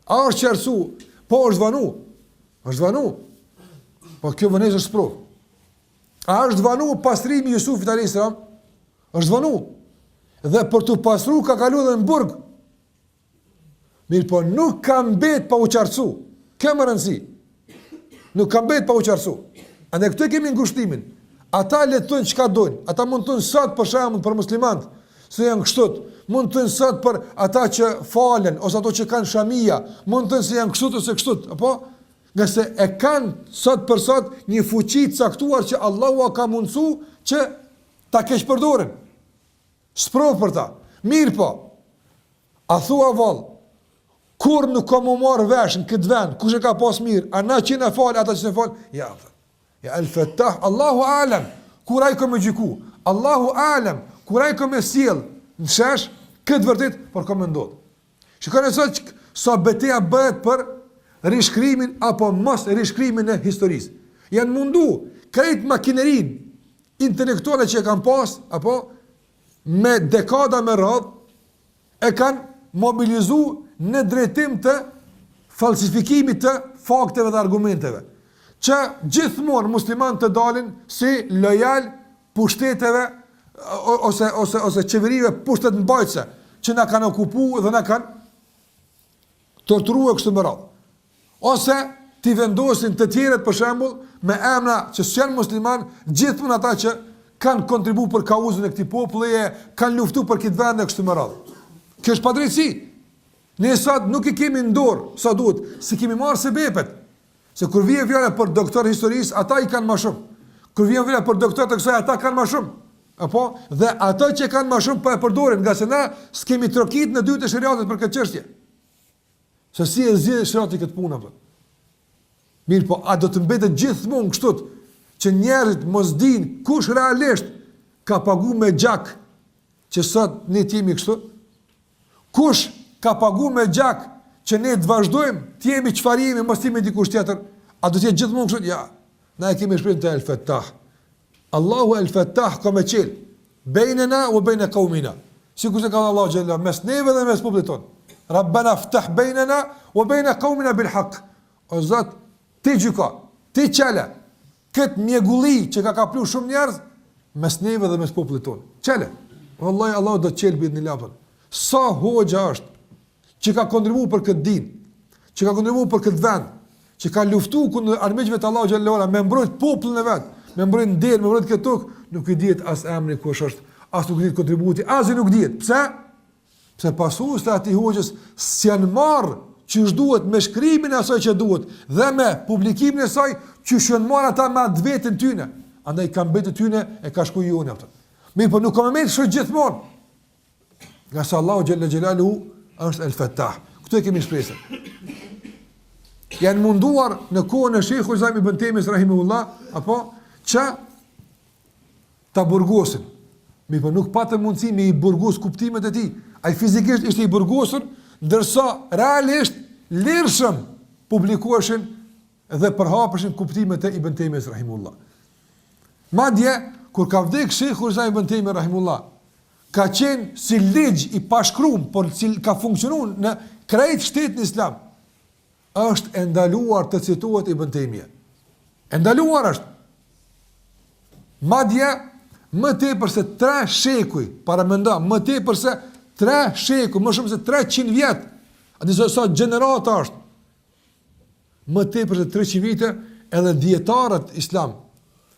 A është qartësu, po është vanu. Po kjo vënes është sprov. A është vanu pastrimi Jusufit alayhis salam? Është vanu. Dhe për të pasru ka kalu dhe në burg. Mirë po nuk ka mbet pa u qartësu. Kjo më rëndësi. Nuk ka mbet pa u qartësu. Ande këtu kemi ngushtimin. Ata letojnë çka dojnë. Ata mund të thonë sot për shembull për muslimanët se janë kështut, mund të nësët për ata që falen, ose ato që kanë shamia, mund të nësë janë kështut ose kështut, apo? Nga se e kanë sot për sot një fuqi caktuar që Allahu a ka mundësu që ta keq përdoren. Sprovë për ta. Mirë po, a thua val, kur nuk ka më marrë vesh në këtë vend, kush e ka pas mirë, a na që në falë, ata që në falë, ja el-Fattah, Allahu alem, kur ai ka me gjyku, Allahu alem, kur ai ka me sjell në shesh, këtë vërtet, por ka me ndodhë. Shikoni sot sa betejë bëhet për rishkrimin apo mos rishkrimin e historisë. Janë mundu krejt makinerin intelektuale që e kanë pas, apo me dekada me radhë, e kanë mobilizu në drejtim të falsifikimit të fakteve dhe argumenteve, që gjithmonë musliman të dalin si lojal pushteteve ose qeverive pushtet në bajtëse, që na kanë okupu dhe na kanë torturu e kështu më radhë. Ose t'i vendosin të tjeret për shembull me emra që s'janë musliman, gjithmonë ata që kanë kontribu për kauzën e këtij populli, kanë luftu për këtë vend e kështu me radhë. Kjo është padrejtësi. Ne sot nuk i kemi në dorë sa duhet, si kemi marrë sebepet. Se kur vjen fjala për doktor historisë, ata i kanë më shumë. Kur vjen fjala për doktor të kësaj, ata kanë më shumë. Apo dhe ata që kanë më shumë po e përdorin, nga se na s'kemi trokit në dy të shariatit për këtë çështje. Se si e zgjidhë shariati këtë punë apo? Mirë, po a do të mbetet gjithmonë kështu që njerëzit mos dinë kush realisht ka pagu me gjak që sot ne jemi kështu? Kush ka pagu me gjak që ne të vazhdojmë të jemi çfarë jemi, mos jemi dikush tjetër? A do të jetë gjithmonë kështu? Ja, na e kemi shpirtin e el-Fattah. Allahu el-Fattah ka me qel bejnena u bejne kaumina. Sikur se ka Allahu xhalla mes neve dhe mes popullit ton. Rabbana ftah bejnena u bejne kaumina bil haq. O Zot, ti gjyko, ti qele këtë mjegulli që ka kaplu shumë njerëz mes neve dhe mes popullit ton. Qele. Wallahi Allahu do të qel bidni lapën. Sa hoxha është që ka kontribuar për këtë din, që ka kontribuar për këtë vend, që ka luftuar kundër armiqve të Allahu xhallahu ala, me mbrojt popullin e vet, me mbrojt nder, me mbrojt këtë tokë, nuk i dihet as emri kush është, as nuk i dihet kontributi, as i nuk dihet. Pse? Pse pasues të atij hoxhës s'janë marrë ç'është duhet me shkrimin e asaj që duhet dhe me publikimin e saj që shën marr ata me atë vetën tyne. Andaj kanë mbetë tyne e ka shkuar joni atë. Mirë, po nuk ka më shumë gjithmonë. Nga sa Allahu xhalla xhelaluhu është el-Fattah. Këtu e kemi shpresën. Janë munduar në kohën e Sheikhut Islam ibn Taymiyyah rahimahullah, apo që ta burgosin. Mirë, po nuk patën mundësi me i burgos kuptimet e tij. Ai fizikisht ishte i burgosur, ndërsa realisht lirshëm publikoheshin dhe përhapeshin kuptimet e Ibn Taymiyyah rahimahullah. Madje kur ka vdekur Sheikhul Islam ibn Taymiyyah rahimahullah, ka qenë si ligj i pashkruar, por si ka funksionuar në krejt shtetin islam, është e ndaluar të citohet Ibn Taymiyyah. E ndaluar është. Madje më tepër se 3 shekuj, para mendo, më tepër se 3 shekuj, më shumë se 300 vjet. A di sa gjenerata është? Më tepër se 300 vite, edhe dietarët islam,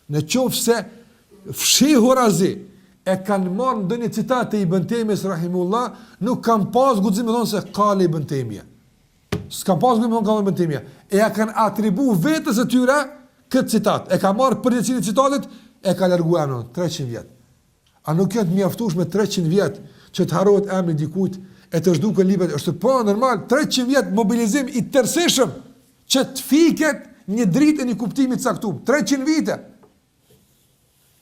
në qoftë se fshihur azi, e kanë marrë ndonjë citat të Ibn Taymiyyah rahimullah, nuk kanë pas guxim të thonë se qali Ibn Taymiyyah. S'kan pas guxim të thonë qali Ibn Taymiyyah. E ja kanë atribu vetes së tyre këtë citat. E ka marrë përgjithësinë e citatit, e ka larguar në 300 vjet. A nuk janë të mjaftuar me 300 vjet që të harrohet emri dikujt e të zhdukën librat? Është po normal 300 vjet mobilizim i tërësishëm që të fiket një dritë e një kuptimi të caktuar. 300 vite.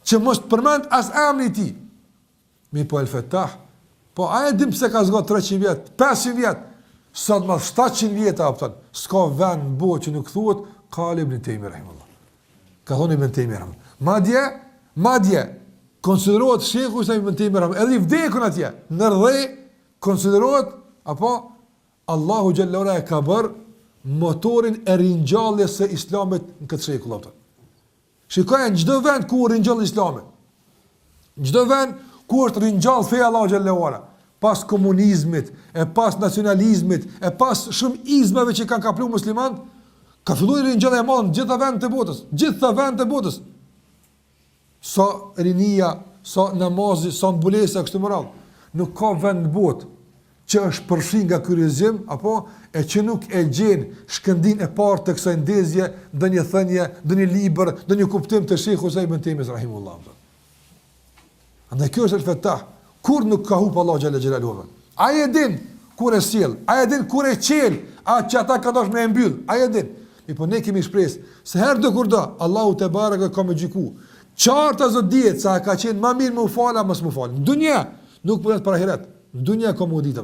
Që mos të përmend as emri i tij. Mi po el-Fattah, po a e dim pse ka zgjat 300 vjet, 500 vjet, sot më 700 vjet apo s'ka vend në botë që nuk thuhet qali Ibn Taymiyyah rahimahullah. Ka thonë Ibn Taymiyyah rahimahullah. Madje konsiderohet Sheikhu Ibn Taymiyyah rahimahullah, edhe i vdekun atje, në rrë konsiderohet apo Allahu xhallahu ala ka bërë motorin e ringjalljes së islamit në këtë shekull apo. Shikojë në çdo vend ku ringjall Islami. Në çdo vend ku është ringjall feja Allahu xhallahu ala, pas komunizmit, e pas nacionalizmit, e pas shumë izmave që kanë kapluar muslimanët, ka filluar ringjallja e madhe në gjitha vendet e botës, gjitha vendet e botës. Sa rinia, sa namazi, sa mbulesa kështu më radh. nuk ka vend në botë që është përfshin nga kuriozim, apo e që nuk e gjen shkëndin e parë të kësaj ndezje, ndonjë thënie, ndonjë libër, ndonjë kuptim të Sheikh Husajn ibn Taymi rahimullah. Andaj kjo është el-Fattah, kur nuk ka hup Allah xhalla xhelaluhu. Ai e din kur e sjell, ai e din kur e qel, atë që ata ka dosh me e mbyll, ai e din. Mi po ne kemi shpresë se herë do kur do Allahu te baraka ka më gjyku. Qartë zot diet sa ka qenë më mirë më ufala mos më fal. Në dunja nuk po për ahiret. Në dunja komoditë.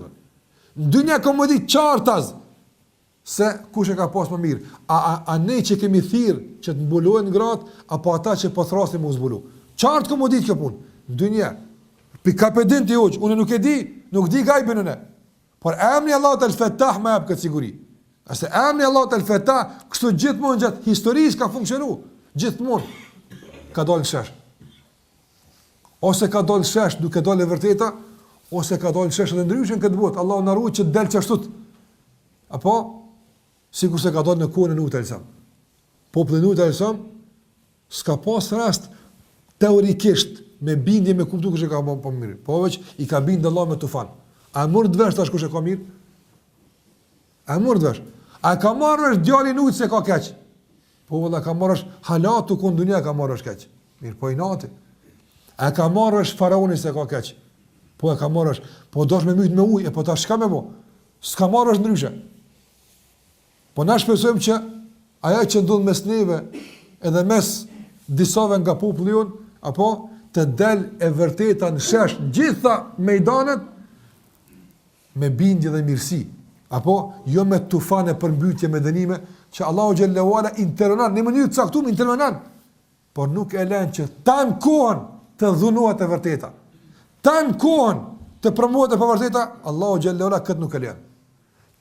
Në dunja komodit qartaz se kush e ka pas më mirë. A ne që kemi thirr që të mbulohen gratë apo ata që po thrasin më u zbulu. Qartë komodit kjo punë. Në dunja pikapedin ti hoç, unë nuk e di, nuk di gajbin unë. Por emri Allahu el-Fattah më jep këtë siguri. Ase emri Allahu el-Fattah kështu gjithmonë gjatë historisë ka funksionuar. Gjithmonë ka dalë shesh. Ose ka dalë shesh duke dalë e vërteta, ose ka dalë shesh edhe ndryshën këtë botë. Allahu na ruaj që të dalë çashtu. Apo sikur se ka dalë në kohën e Nuhut alayhis salam. Populli Nuhut alayhis salam s'ka pas rast teorikisht me bindje me kuptu kush e ka po mirë. Po veç i ka bindë Allah me tufan. A mund të vesh tash kush e ka mirë? A mund të vesh? A ka marrësh djalin Nuhut se ka keq? Po valla ka marrësh halatu ku në dunja ka marrësh keq. Mirë po i nati. A ka marrësh faraoni se ka keq? Po e ka marrësh, po dosh me myt me ujë, e po tash çka me bë? S'ka marrësh ndryshe. Po na shpresojmë që ajo që ndodh mes neve edhe mes disave nga populli jon, apo të del e vërteta në shesh gjitha mejdanet me bindje dhe mirësi, apo jo me tufane përmbytje me dënime, që Allahu xhallahu ala intervenon në mënyrë të caktuar, intervenon, por nuk e lën që tan kohën të dhunohet e vërteta. Tan kohën të promohet e vërteta, Allahu xhallahu ala këtë nuk e lën.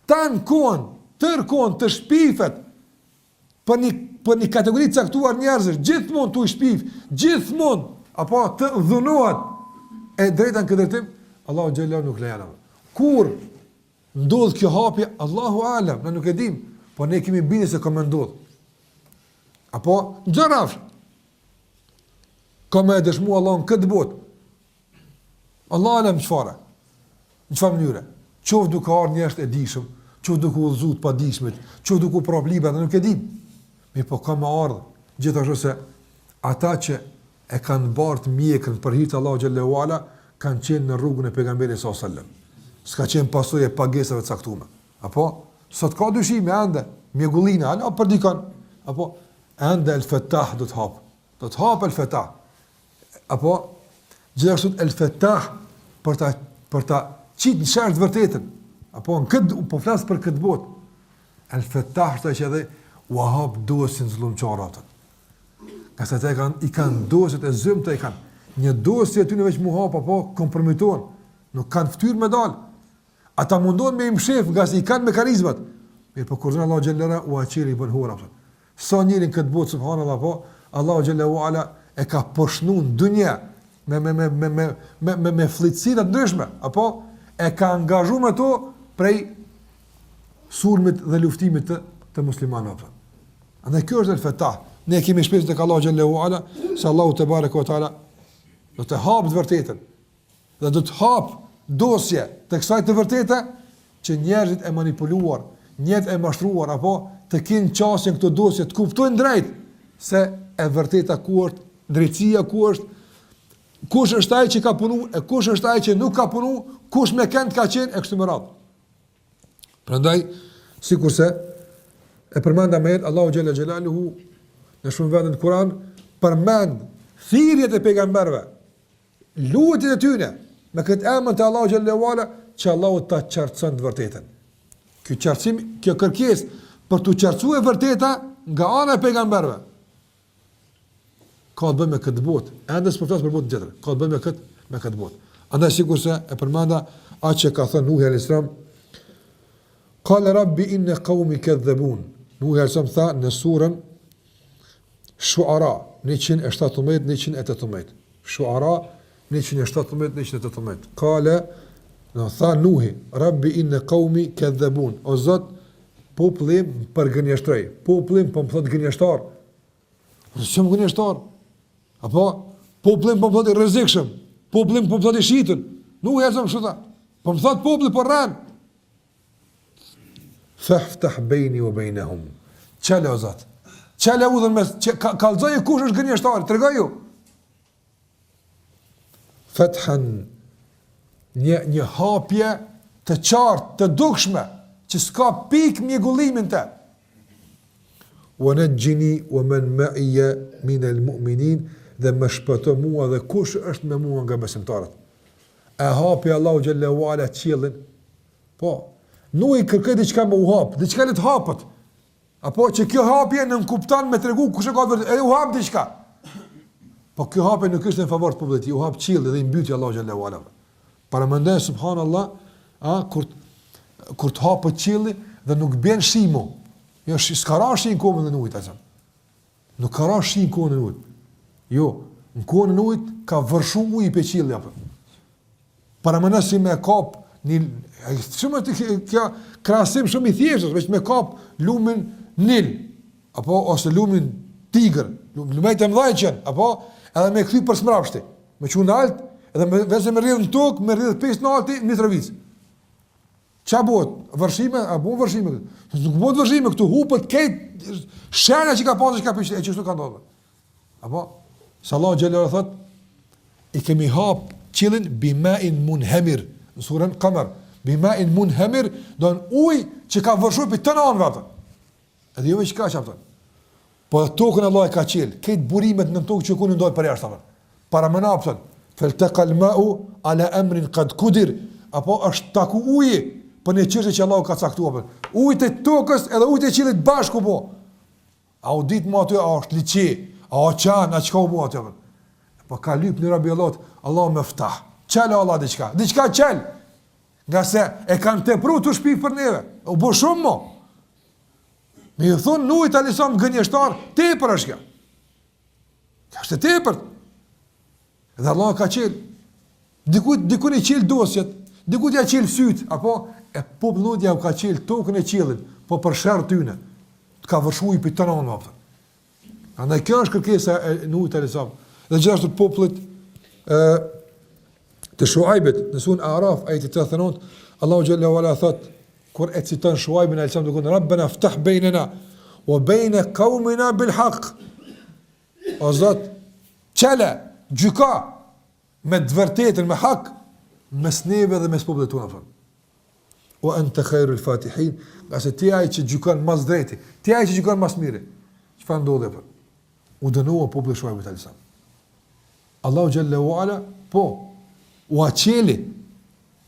Tan kohën, tër kohën të shpifet për një kategori të caktuar njerëzish, gjithmonë tu shpif, gjithmonë apo të dhunohet e drejta në këtë drejtim, Allahu xhallahu nuk lejon. Kur ndodh kjo hapje, Allahu alam, ne nuk e dim, po ne kemi bindje se ka më ndodh. Apo xharaf. Ka më dëshmu Allahu në këtë botë. Allahu alam çfarë? Në çfarë mënyre? Qoftë duke ardhur njerëz të dijshëm, qoftë duke u udhëzuar pa dijshmit, qoftë duke u probleme, ne nuk e dim. Mi po ka më ardhur, gjithashtu se ata që e kanë bart mjekën për hir të Allahu xhallahu ala kanë qenë në rrugën e pejgamberit sallallahu alajhi wasallam. S'ka qenë pasojë pagesave të caktuara. Apo sot ka dyshime ende, mjegullina, apo për dikon, apo ende el-Fattah do të hap. Do të hap el-Fattah. Apo gjithashtu el-Fattah për ta qitë në shërë të vërtetën. Apo në këtë, po flasë për këtë botë. El-Fattah është që edhe u hap dosin zullumçarë atën. Ka se i kanë dosit e zëmë të i kanë. Një dosi e ty në veç mu hap, apo kompromitohen. Nuk kanë ftyrë me dalë. Ata mundohen me im shef, nga se i kanë mekanizmat. Mirë, për kur zënë Allah Gjellera, u aqiri i bën hura. Sa njërin këtë botë, subhanallah, po, Allah Gjelleru ala e ka përshnu në dunja me flitësirat ndryshme, apo e ka angazhu me to prej sulmit dhe luftimit të muslimanëve. Andaj kjo është el-Fattah. Ne kemi shpresë tek Allah Gjelleru ala, se Allahu te bareke ve teala do të hapë të vërtetën dhe do të hapë dosje të kësaj të vërtete që njerëzit e manipuluar, njerëzit e mashtruar apo të kenë qasjen këto dosje të kuptojnë drejt se e vërteta ku është, drejtësia ku është, kush është ai që ka punu e kush është ai që nuk ka punu, kush me kënd ka qenë e kështu me radhë. Prandaj sikurse e përmenda me Allahu xhalla xhelaluhu në shumë vende në Kur'an përmend thirrjet e pejgamberëve, lutjet e tyre me këtë emër të Allahu xhallahu ala që Allahu ta qartëson të vërtetën. Ky qartësim, kjo kërkesë për të qartësuar vërteta nga ana e pejgamberëve ka të bëjë me këtë botë, ende s'po flas për botën tjetër, ka të bëjë me këtë botë. Andaj sikurse e përmenda atë që ka thënë Nuhi alayhis salam, qala rabbi inna qaumi kadhabun. Nuhi alayhis salam tha në surën Shuara 117-118. Shuara 117-118. Kale, tha Nuhi, rabbi inna qaumi kadhabun. O Zot, popullim për gënjeshtroj, popullim për më thot gënjeshtar. Shumë gënjeshtar. Apo, popullim për më thot i rrezikshëm, popullim për më thot i shitën. Nuk e zëmë shuta. Po më thotë populli po rran. Faftah bejni o bejnehum. Qele o Zot. Qele udhën mes, kalzoj kush është gënjeshtari, tregoj ju. Fathan, një hapje të qartë, të dukshme, që s'ka pik mjegullimin të. Wa najjini wa man ma'iya min al-mu'minin, dhe më shpëto mua dhe kush është me mua nga besimtarët. E hapi Allahu xhallahu ala qiellin. Po, nuk I kërkoj diçka me u hap, diçka le të hapet. Apo që kjo hapje nën kupton me tregu kush e ka vërtet, edhe u hap diçka. Po kjo hapje nuk është në favor të popullit, u hap qielli dhe I mbyti Allahu xhallahu ala. Para mendoj subhanallahu, kur të hapet qielli dhe nuk bën shimu. Jo, s'ka rashi në kohën e ujit atë. Nuk ka rashi në kohën e ujit. Jo, në kohën e ujit ka vërshu ujë pe qielli apo. Para më nësi me kap një shumë kjo krahasim shumë I thjeshtë, vetëm me kap lumin Nil apo ose lumin Tigër, lumet e mëdha që apo edhe me kthy për smrapshti. Me qenë lart, edhe me vetë me rrjedh në tokë, me rrjedh pesë në alti në Mitrovic. Qa bëhet? Vërshime? A bëhet vërshime? Nuk bëhet vërshime, këtu hupët këtë shenja që ka pasur që ka pishtë, e që shtu ka ndodhë. Apo? Sallahu Gjellera thot, I kemi hap qilin bimain munhemir, në surën Qamar, bimain munhemir, do në uj që ka vërshu për të në anëve atë. Edhe jo me që ka që apëtën. Po tokën Allah e ka qilë, këtë burimet në tokë që kunë ndojë për jashtë apëtën. Para më napëtën, fel të kalmau ala emrin qad kudir, apo është taku uji, për një çështje që Allahu ka caktuar. Ujit e tokës edhe ujit e qiellit bashku po. A u ditë më aty, a është liçi, a oqan, a çka u bë aty. Po ka lyp në rabi Allahut, Allahu më ftah. Çel Allah diçka çel. Nga se e kanë tepruar të shpi për neve. U bë shumë mo. Me ju thonë nujt alisom gënjeshtar, tepër është kjo. Kjo është tepër. Dhe Allah ka qel. Dikun I qel dosjet, dikun ja qel syt, apo e popullit ja u ka qel tokën e qiellit, po për sherr tyne. Të ka vërshuar për të nënë apo. Andaj kjo është kërkesa e Nuhit alayhis salam. Dhe gjithashtu popullit të Shuaibit në surën A'raf ajeti 39, Allahu xhallahu ala thot kur e citon Shuaibin alayhis salam duke Rabbana ftah bainana wa baina qaumina bil haqq. O Zot, çela gjyka me të vërtetën, me hak mes neve dhe mes popullit tonë. O anta khairul fatihin, qase ti ai që gjykon më së drejti, ti ai që gjykon më së miri. Çfarë ndodhi apo? U dënua populli I Shuaibit alayhis salam. Allahu xhallahu ala po u aqeli.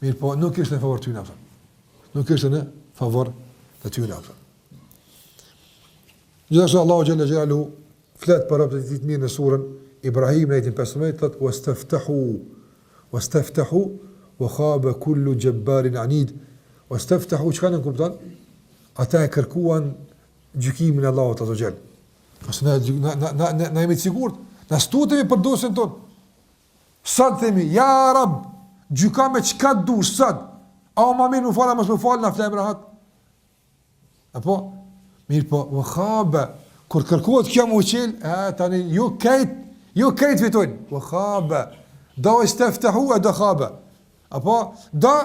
Mirë po nuk ishte në favor të tyre apo. Nuk ishte në favor të tyre apo. Gjithashtu Allahu xhallahu xhelalu flet për robët e mirë në surën Ibrahim në ajetin 15 thotë wastaftahu wa khaba kullu jabbarin anid. Wastaftahu çka në kupton? Ata e kërkuan gjykimin e Allahut azza xhel. Pas na jemi të sigurt, na stutemi për dosjen tonë. Sa themi ja Rab, gjyka me çka dush sot. A ma mirë më fal, mos më fal, na flem rahat. Apo mirë po, wa khaba kur kërkohet kjo më uqel, tani ju kejt fitojnë. Wa khaba do istaftahu wa khaba. Apo do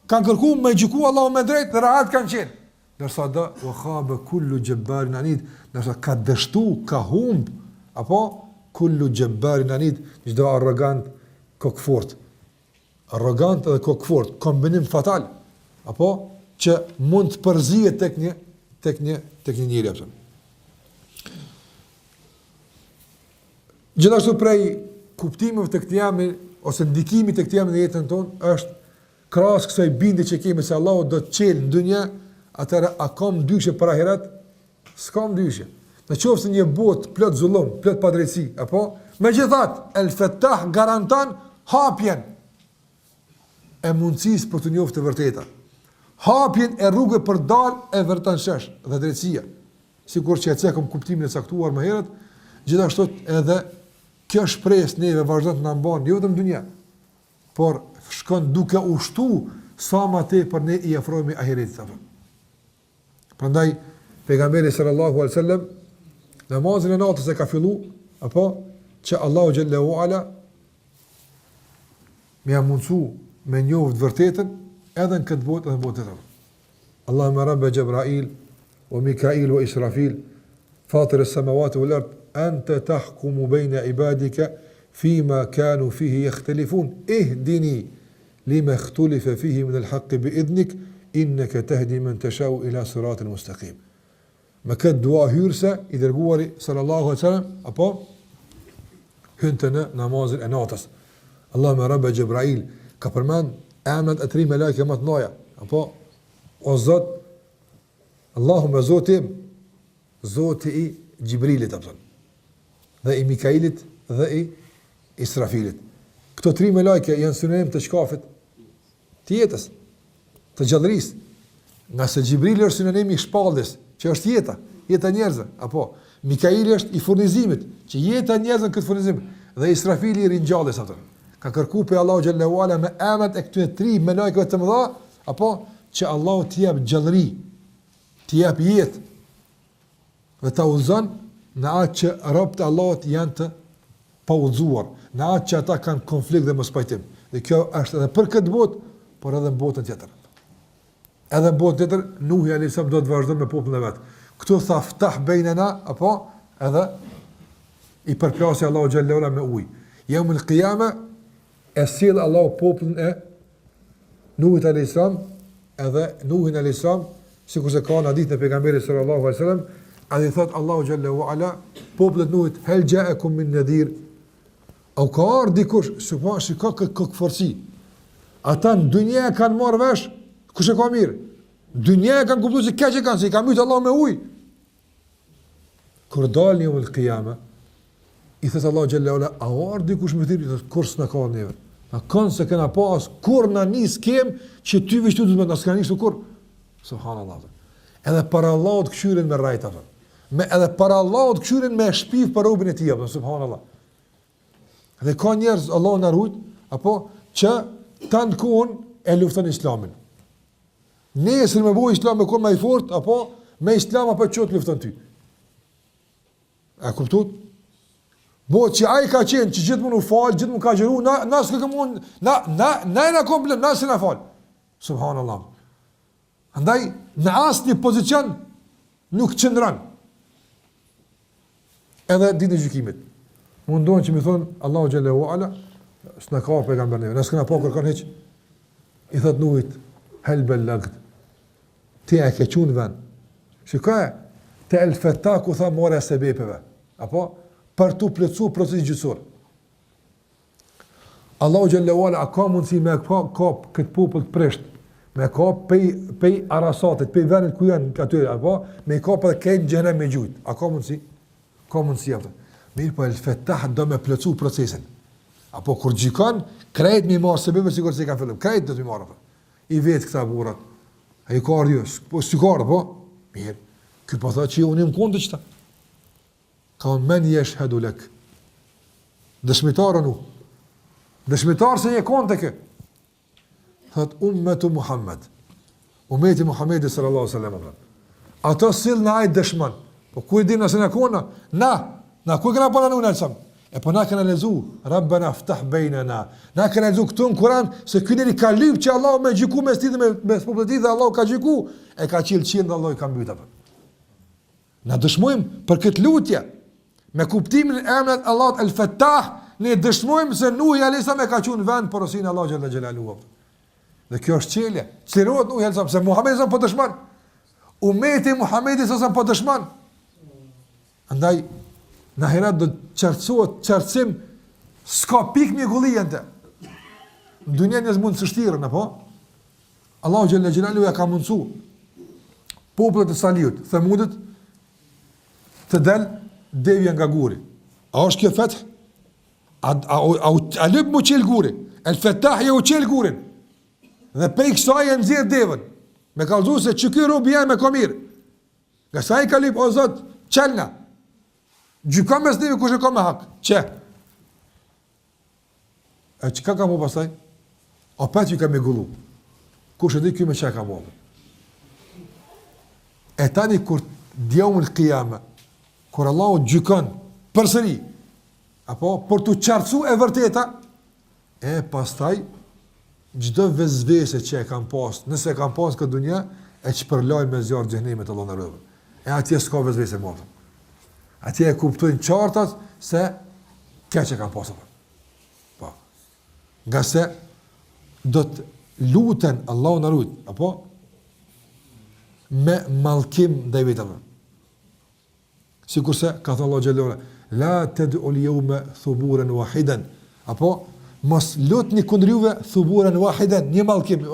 kanë kërku me gjyku Allahu me drejt dhe rahat kanë qenë. Nërsa da, wa khaba kullu jabbarin anid, nërsa ka dështu, ka humb, apo kullu jabbarin anid, çdo arrogant, kokfort. Arrogant dhe kokfort, kombinim fatal, apo që mund të përzihet tek një njeri apo. Gjithashtu prej kuptimeve të këtij jami ose ndikimit të këtij jami në jetën tonë është krahas kësaj bindje që kemi se Allahu do të çelë në dunjë, atëra a kam dyshje për ahiret? S'kam dyshje. Në qoftë se një botë plot zullum, plot padrejti, apo megjithatë El Fattah garanton hapjen e mundësisë për të njohur të vërteta. Hapjen e rrugës për dalë e vërtetën shesh dhe drejtësia. Sikur që e cekëm kuptimin e caktuar më herët, gjithashtu edhe kjo shpresë neve vazhdon të na mban jo vetëm në dunjë, por shkon duke ushtu sa më tepër ne I afrohemi ahiretit. Prandaj pejgamberi sallallahu alaihi wasallam namazin e natës e ka fillu apo që Allahu xhallahu ala më ia mundsu me njohë të vërtetën edhe në këtë botë edhe në botë të tërë. Allahumma rabbe Gjebrail, o Mikail, o Israfil, fatër e samawati wal ard, anta tahkumu bejna ibadika, fima kanu fihi jekhtelifun, ihdini, lima khtulife fihi min al-haqqi bi idhnik, inneke tehdi men të shau ila siratin mustaqim. Me këtë dua hyrëse, i dërguari sallallahu alaihi wasallam, apo hynte në namazin e natës. Allahumma rabbe Gjebrail, ka përmend emrat e 3 melekëve më të mëdha, apo o Zot, Allahumma Zotim, Zoti i Gjibrilit, apo dhe i Mikailit dhe i Israfilit. Këto 3 melekë janë sinonim të shkafit, të jetës, të gjallërisë. Nga se Gjibrili është sinonim i shpalljes, që është jeta njerëzve, apo Mikaili është i furnizimit, që jeta njerëzve këtë furnizim, dhe Israfili i ringjalljes atë. Ka kërku për Allahu xhallahu ala me emrat e këtyre 3 melekëve të mëdha, apo që Allahu t'i jap gjallëri, t'i jap jetë, dhe ta udhëzon në atë që robët e Allahut janë të paudhëzuar, në atë që ata kanë konflikt dhe mos pajtim. Dhe kjo është edhe për këtë botë, por edhe në botën tjetër. Edhe në botën tjetër, Nuhi alayhis salam do të vazhdon me popullin e vet. Këtu tha ftah bainana, apo edhe i përplasi Allahu xhallahu ala me ujë. Yawmul qiyama e sill Allahu popullin e Nuhit alayhis salam, edhe Nuhin alayhis salam, sikur se ka në hadith e pejgamberit sallallahu alaihi wasallam, ai thot Allahu xhallahu ala popullit Nuhit, hel ja'akum min nadhir, au ka ardhur dikush, shikoj kë forci. Ata në dynjë kanë marrë vesh, kush e ka mirë? Dynjë kanë kuptuar se keq e kanë, se i ka mbyt Allah me ujë. Kur dalni yawmul qiyama, i thot Allahu xhallahu ala, a ardhi dikush më thirrë, kur s'na ka neve. Na kanë se kena pas kur na nis kem që ty vishtu do të na s'ka nisur kur. Subhanallahu. Edhe para Allahut këshyren me rajt apo. Edhe para Allahut këshyren me shpiv për robën e tij apo, subhanallahu. Dhe ka njerëz Allahu na rujt apo që tan kuon e lufton Islamin. Nesër me bujë Islam me kur më i fort apo me Islam apo çot lufton ty. A kuptot? Bo që ai ka qenë që gjithmonë u fal, gjithmonë ka xheru, na s'ka mund, na komplet, na s'na fal. Subhanallahu. Andaj në asnjë pozicion nuk qëndron. Edhe ditë e gjykimit. Mundon që më thon Allahu xhallahu ala, s'na ka pejgamberin, na s'ka pa kërkon hiç. I thot Nuhit, hel belagt. Ti e ke qenë vën. Shikoj, te el fataku tha mora sebepeve. Apo për të plotësuar procesin gjyqësor. Allahu xhallahu ala ka mundësi me kap këtë popull të prisht, me kap pej arasatit, pej vendit ku janë aty, apo me kap edhe këtë xhenem me gjujt. A ka mundësi? Ka mundësi atë. Mirë, po el fatah do me plotësu procesin. Apo kur gjikon, krejt me marr sebeve sikur se ka filluar. Krejt do të marr atë. I vet këta burrat. Ai ka ardhur, po sikur po. Mirë. Ky po thotë që unë më kontë çta. Ka men yashhadu lak. Dëshmitar anu. Dëshmitar se je kontë kë. Thot ummatu Muhammad. Ummeti Muhammedi sallallahu alaihi wasallam. Ato sill na ai dëshmon. Po ku e dim nëse na kona? Na ku kena para në alsam. E po na kena lezu, Rabbana ftah bainana. Na kena lezu këtu në Kur'an se ky deri ka lyp që Allahu më gjyku mes ti dhe me popullit dhe Allahu ka gjyku, e ka qilë dhe Allahu i ka mbyt atë. Na dëshmojmë për këtë lutje me kuptimin e emrit Allahut El-Fattah, ne dëshmojmë se Nuhi alayhis salam e ka qenë vend porosin Allahu xhalla xhelaluhu. Dhe kjo është çelje. Çlirohet Nuhi alayhis salam se Muhamedi po dëshmon. Ummeti Muhamedi sa po dëshmon. Andaj në herat do të qartësim s'ka pik mjegullijente. Në dunja njës mund të sështirën, apo? Allahu xhalla xhelaluhu ja ka mundësu popullet e Saliut, Thamudit, të del devja nga guri. A është kjo feth? A lëbë mu qelë guri? El Fetah ja u qelë gurin. Dhe pej kësaj e nëzirë devën. Me kalzu se që kjo robi janë me komirë. Nga sa i ka lëbë, o Zot, qelna. Gjykon mes neve kush e ka me hak. Që? E që ka mu pasaj? O pet ju ka me gullu. Kush e di kjo me që ka mu? E tani kur djomul qiyama, kur Allahu gjykon përsëri, apo për të qartësu e vërteta, e pastaj çdo vezvese që e kanë pas, nëse e kanë pas këtë dunjë, e çpërlajnë me zjarr xhenemit Allahu na ruaj. E atje s'ka vezvese më. Atje e kuptojnë qartat se kja që kanë pasur. Po. Nga se do të luten Allahu na ruaj, apo me mallkim ndaj vetëve. Sikurse ka thënë Allahu xhallahu la tad'u al-yawma thuburan wahidan, apo mos lutni kundër juve thuburan wahidan, një mallkim,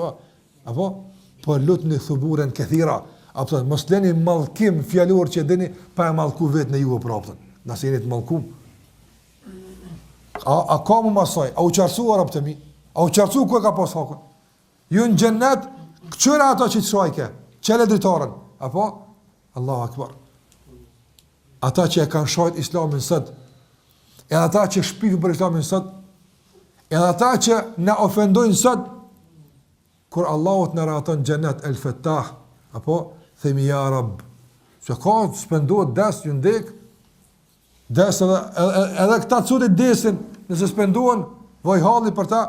apo po lutni thuburan kathira, apo mos lëni mallkim fjalor që dini pa e mallku vetën e juve prapën. Nëse jeni të mallkum. A ka më masoj, a u qarsuar apë të mi, a u qarsu ku e ka pas hakun. Ju në gjennet, këqëra ato që të shajke, qele dritarën, apo? Allahu akbar. Ata që e kanë shajt islamin sët, edhe ata që shpifu për islamin sët, edhe ata që ne ofendojnë sët, kur Allahut në raton gjennet el fetah, apo? Themi ja rab, që ka të spendohet des, ju ndek, des edhe këta curit desin, nëse spendohen, vaj halli për ta,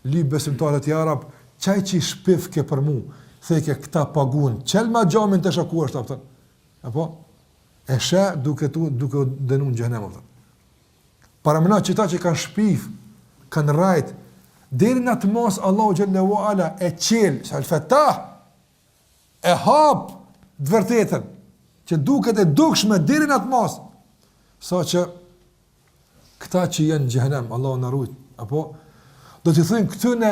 li besimtarët ja rab, qaj që i shpif ke për mu, theke këta pagun, qel ma gjamin të shaku është, apëtën. Apo? E shë duke dënu në gjëhnem, apëtën. Paramëna që ta që kanë shpif, kanë rajt, deri në të mos Allahu Gjallahu Ala e qelë, që al-Fetah, e hapë dëvërtetën, që duket e dukshme deri në të mos, sa që këta që jenë në gjëhnem, Allahu në rujt, apo? Do t'i thujnë këtyne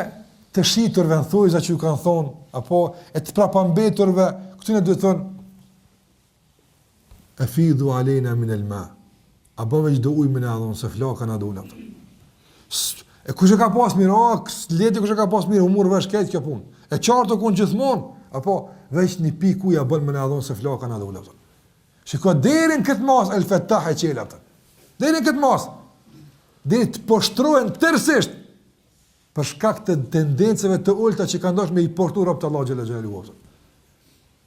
të shiturve në thujza që ju kanë thonë, apo e të prapambeturve, këtyne do të thonë, e fidhu alejna min el ma, a bëve që do ujë me në adhonë, se flaka në adhullë. E kush e ka pas mirë, leti kush e ka pas mirë, humur vesh kejtë kjo punë. E qartë të kunë gjithmonë, apo veç një pik uja bënë me në adhonë, se flaka në adhullë. Shiko, deri në këtë mas, el fetah e qela. Deri në këtë mas, deri të poshtrojnë tërsisht, për shkak të tendencave të ulta që kanë dashur me i portu rob të Allahu xhela xhelalu.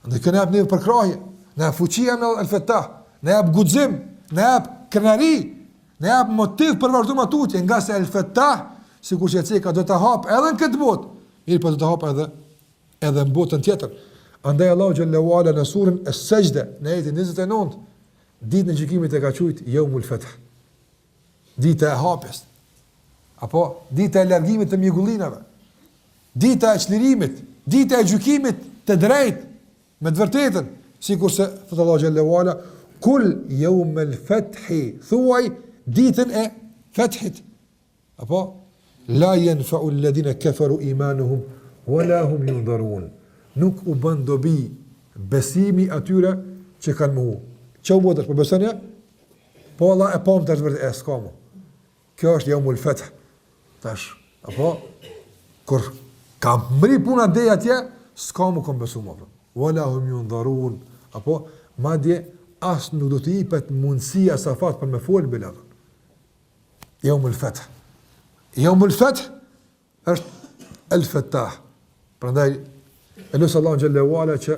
Andaj kanë hap një përkrahje, në fuqia në al-Fetah, në hap guxim, në hap krenari, në hap motiv për vazhdim atutje, nga se al-Fetah, sikur që çeka do ta hap edhe në këtë botë, mirë po do ta hap edhe në botën tjetër. Andaj Allahu xhelalu ala në surën As-Sajda, në ajetin 29, ditën e gjykimit e ka thujt Yawmul Fath. Dita e hapjes. Apo dita e largimit të mjegullinave, dita e çlirimit, dita e gjykimit të drejtë me të vërtetën, sikurse thot Allahu xhallahu ala, kul yawmal fathi, thuaj ditën e fathit. Apo la yanfa'u alladhina kafaru imanuhum wala hum yunzarun. Nuk u bën dobi besimi atyre që kanë mohu. Çau botash po besoni? Po Allah e pam tash vërtet e s'ka më. Kjo është yawmul fath. Tash, apo, kur ka mri puna dhe atje, s'ka mu kom besu më, wala hum yunzarun, apo, madje, asë nuk do të jipet mundësia safat për me folë bilat. Yawmul Fath. Yawmul Fath është el-Fetah. Prandaj, e lusë Allah në Gjallahu Ala që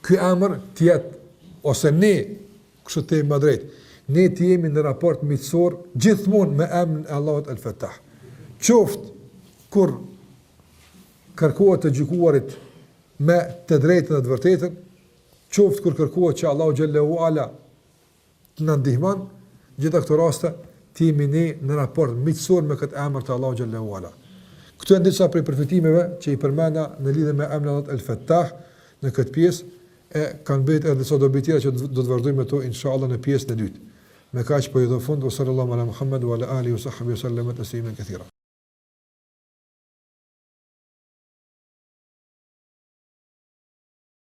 ky emër tjetë, ose ne, kështë të më drejtë, ne të jemi në raport mitësor gjithmonë me emrin e Allahut el-Fetah. Qoftë kur kërkohet të gjykuarit me të drejtën dhe të vërtetën, qoftë kur kërkohet që Allahu xhallahu ala të na ndihmon, gjitha këto raste të jemi ne në raport mitësor me këtë emër të Allahu xhallahu ala. Këto janë disa prej përfitime që i përmenda në lidhje me emrin Allahut el-Fetah në këtë pjesë, e kanë bërë edhe disa dobi tjera që do të vazhdojmë me to inshallah në pjesën e dytë. Me kaq po i do fund, sallallahu ala Muhammad wa ala alihi wa sahbihi sallam taslima katira.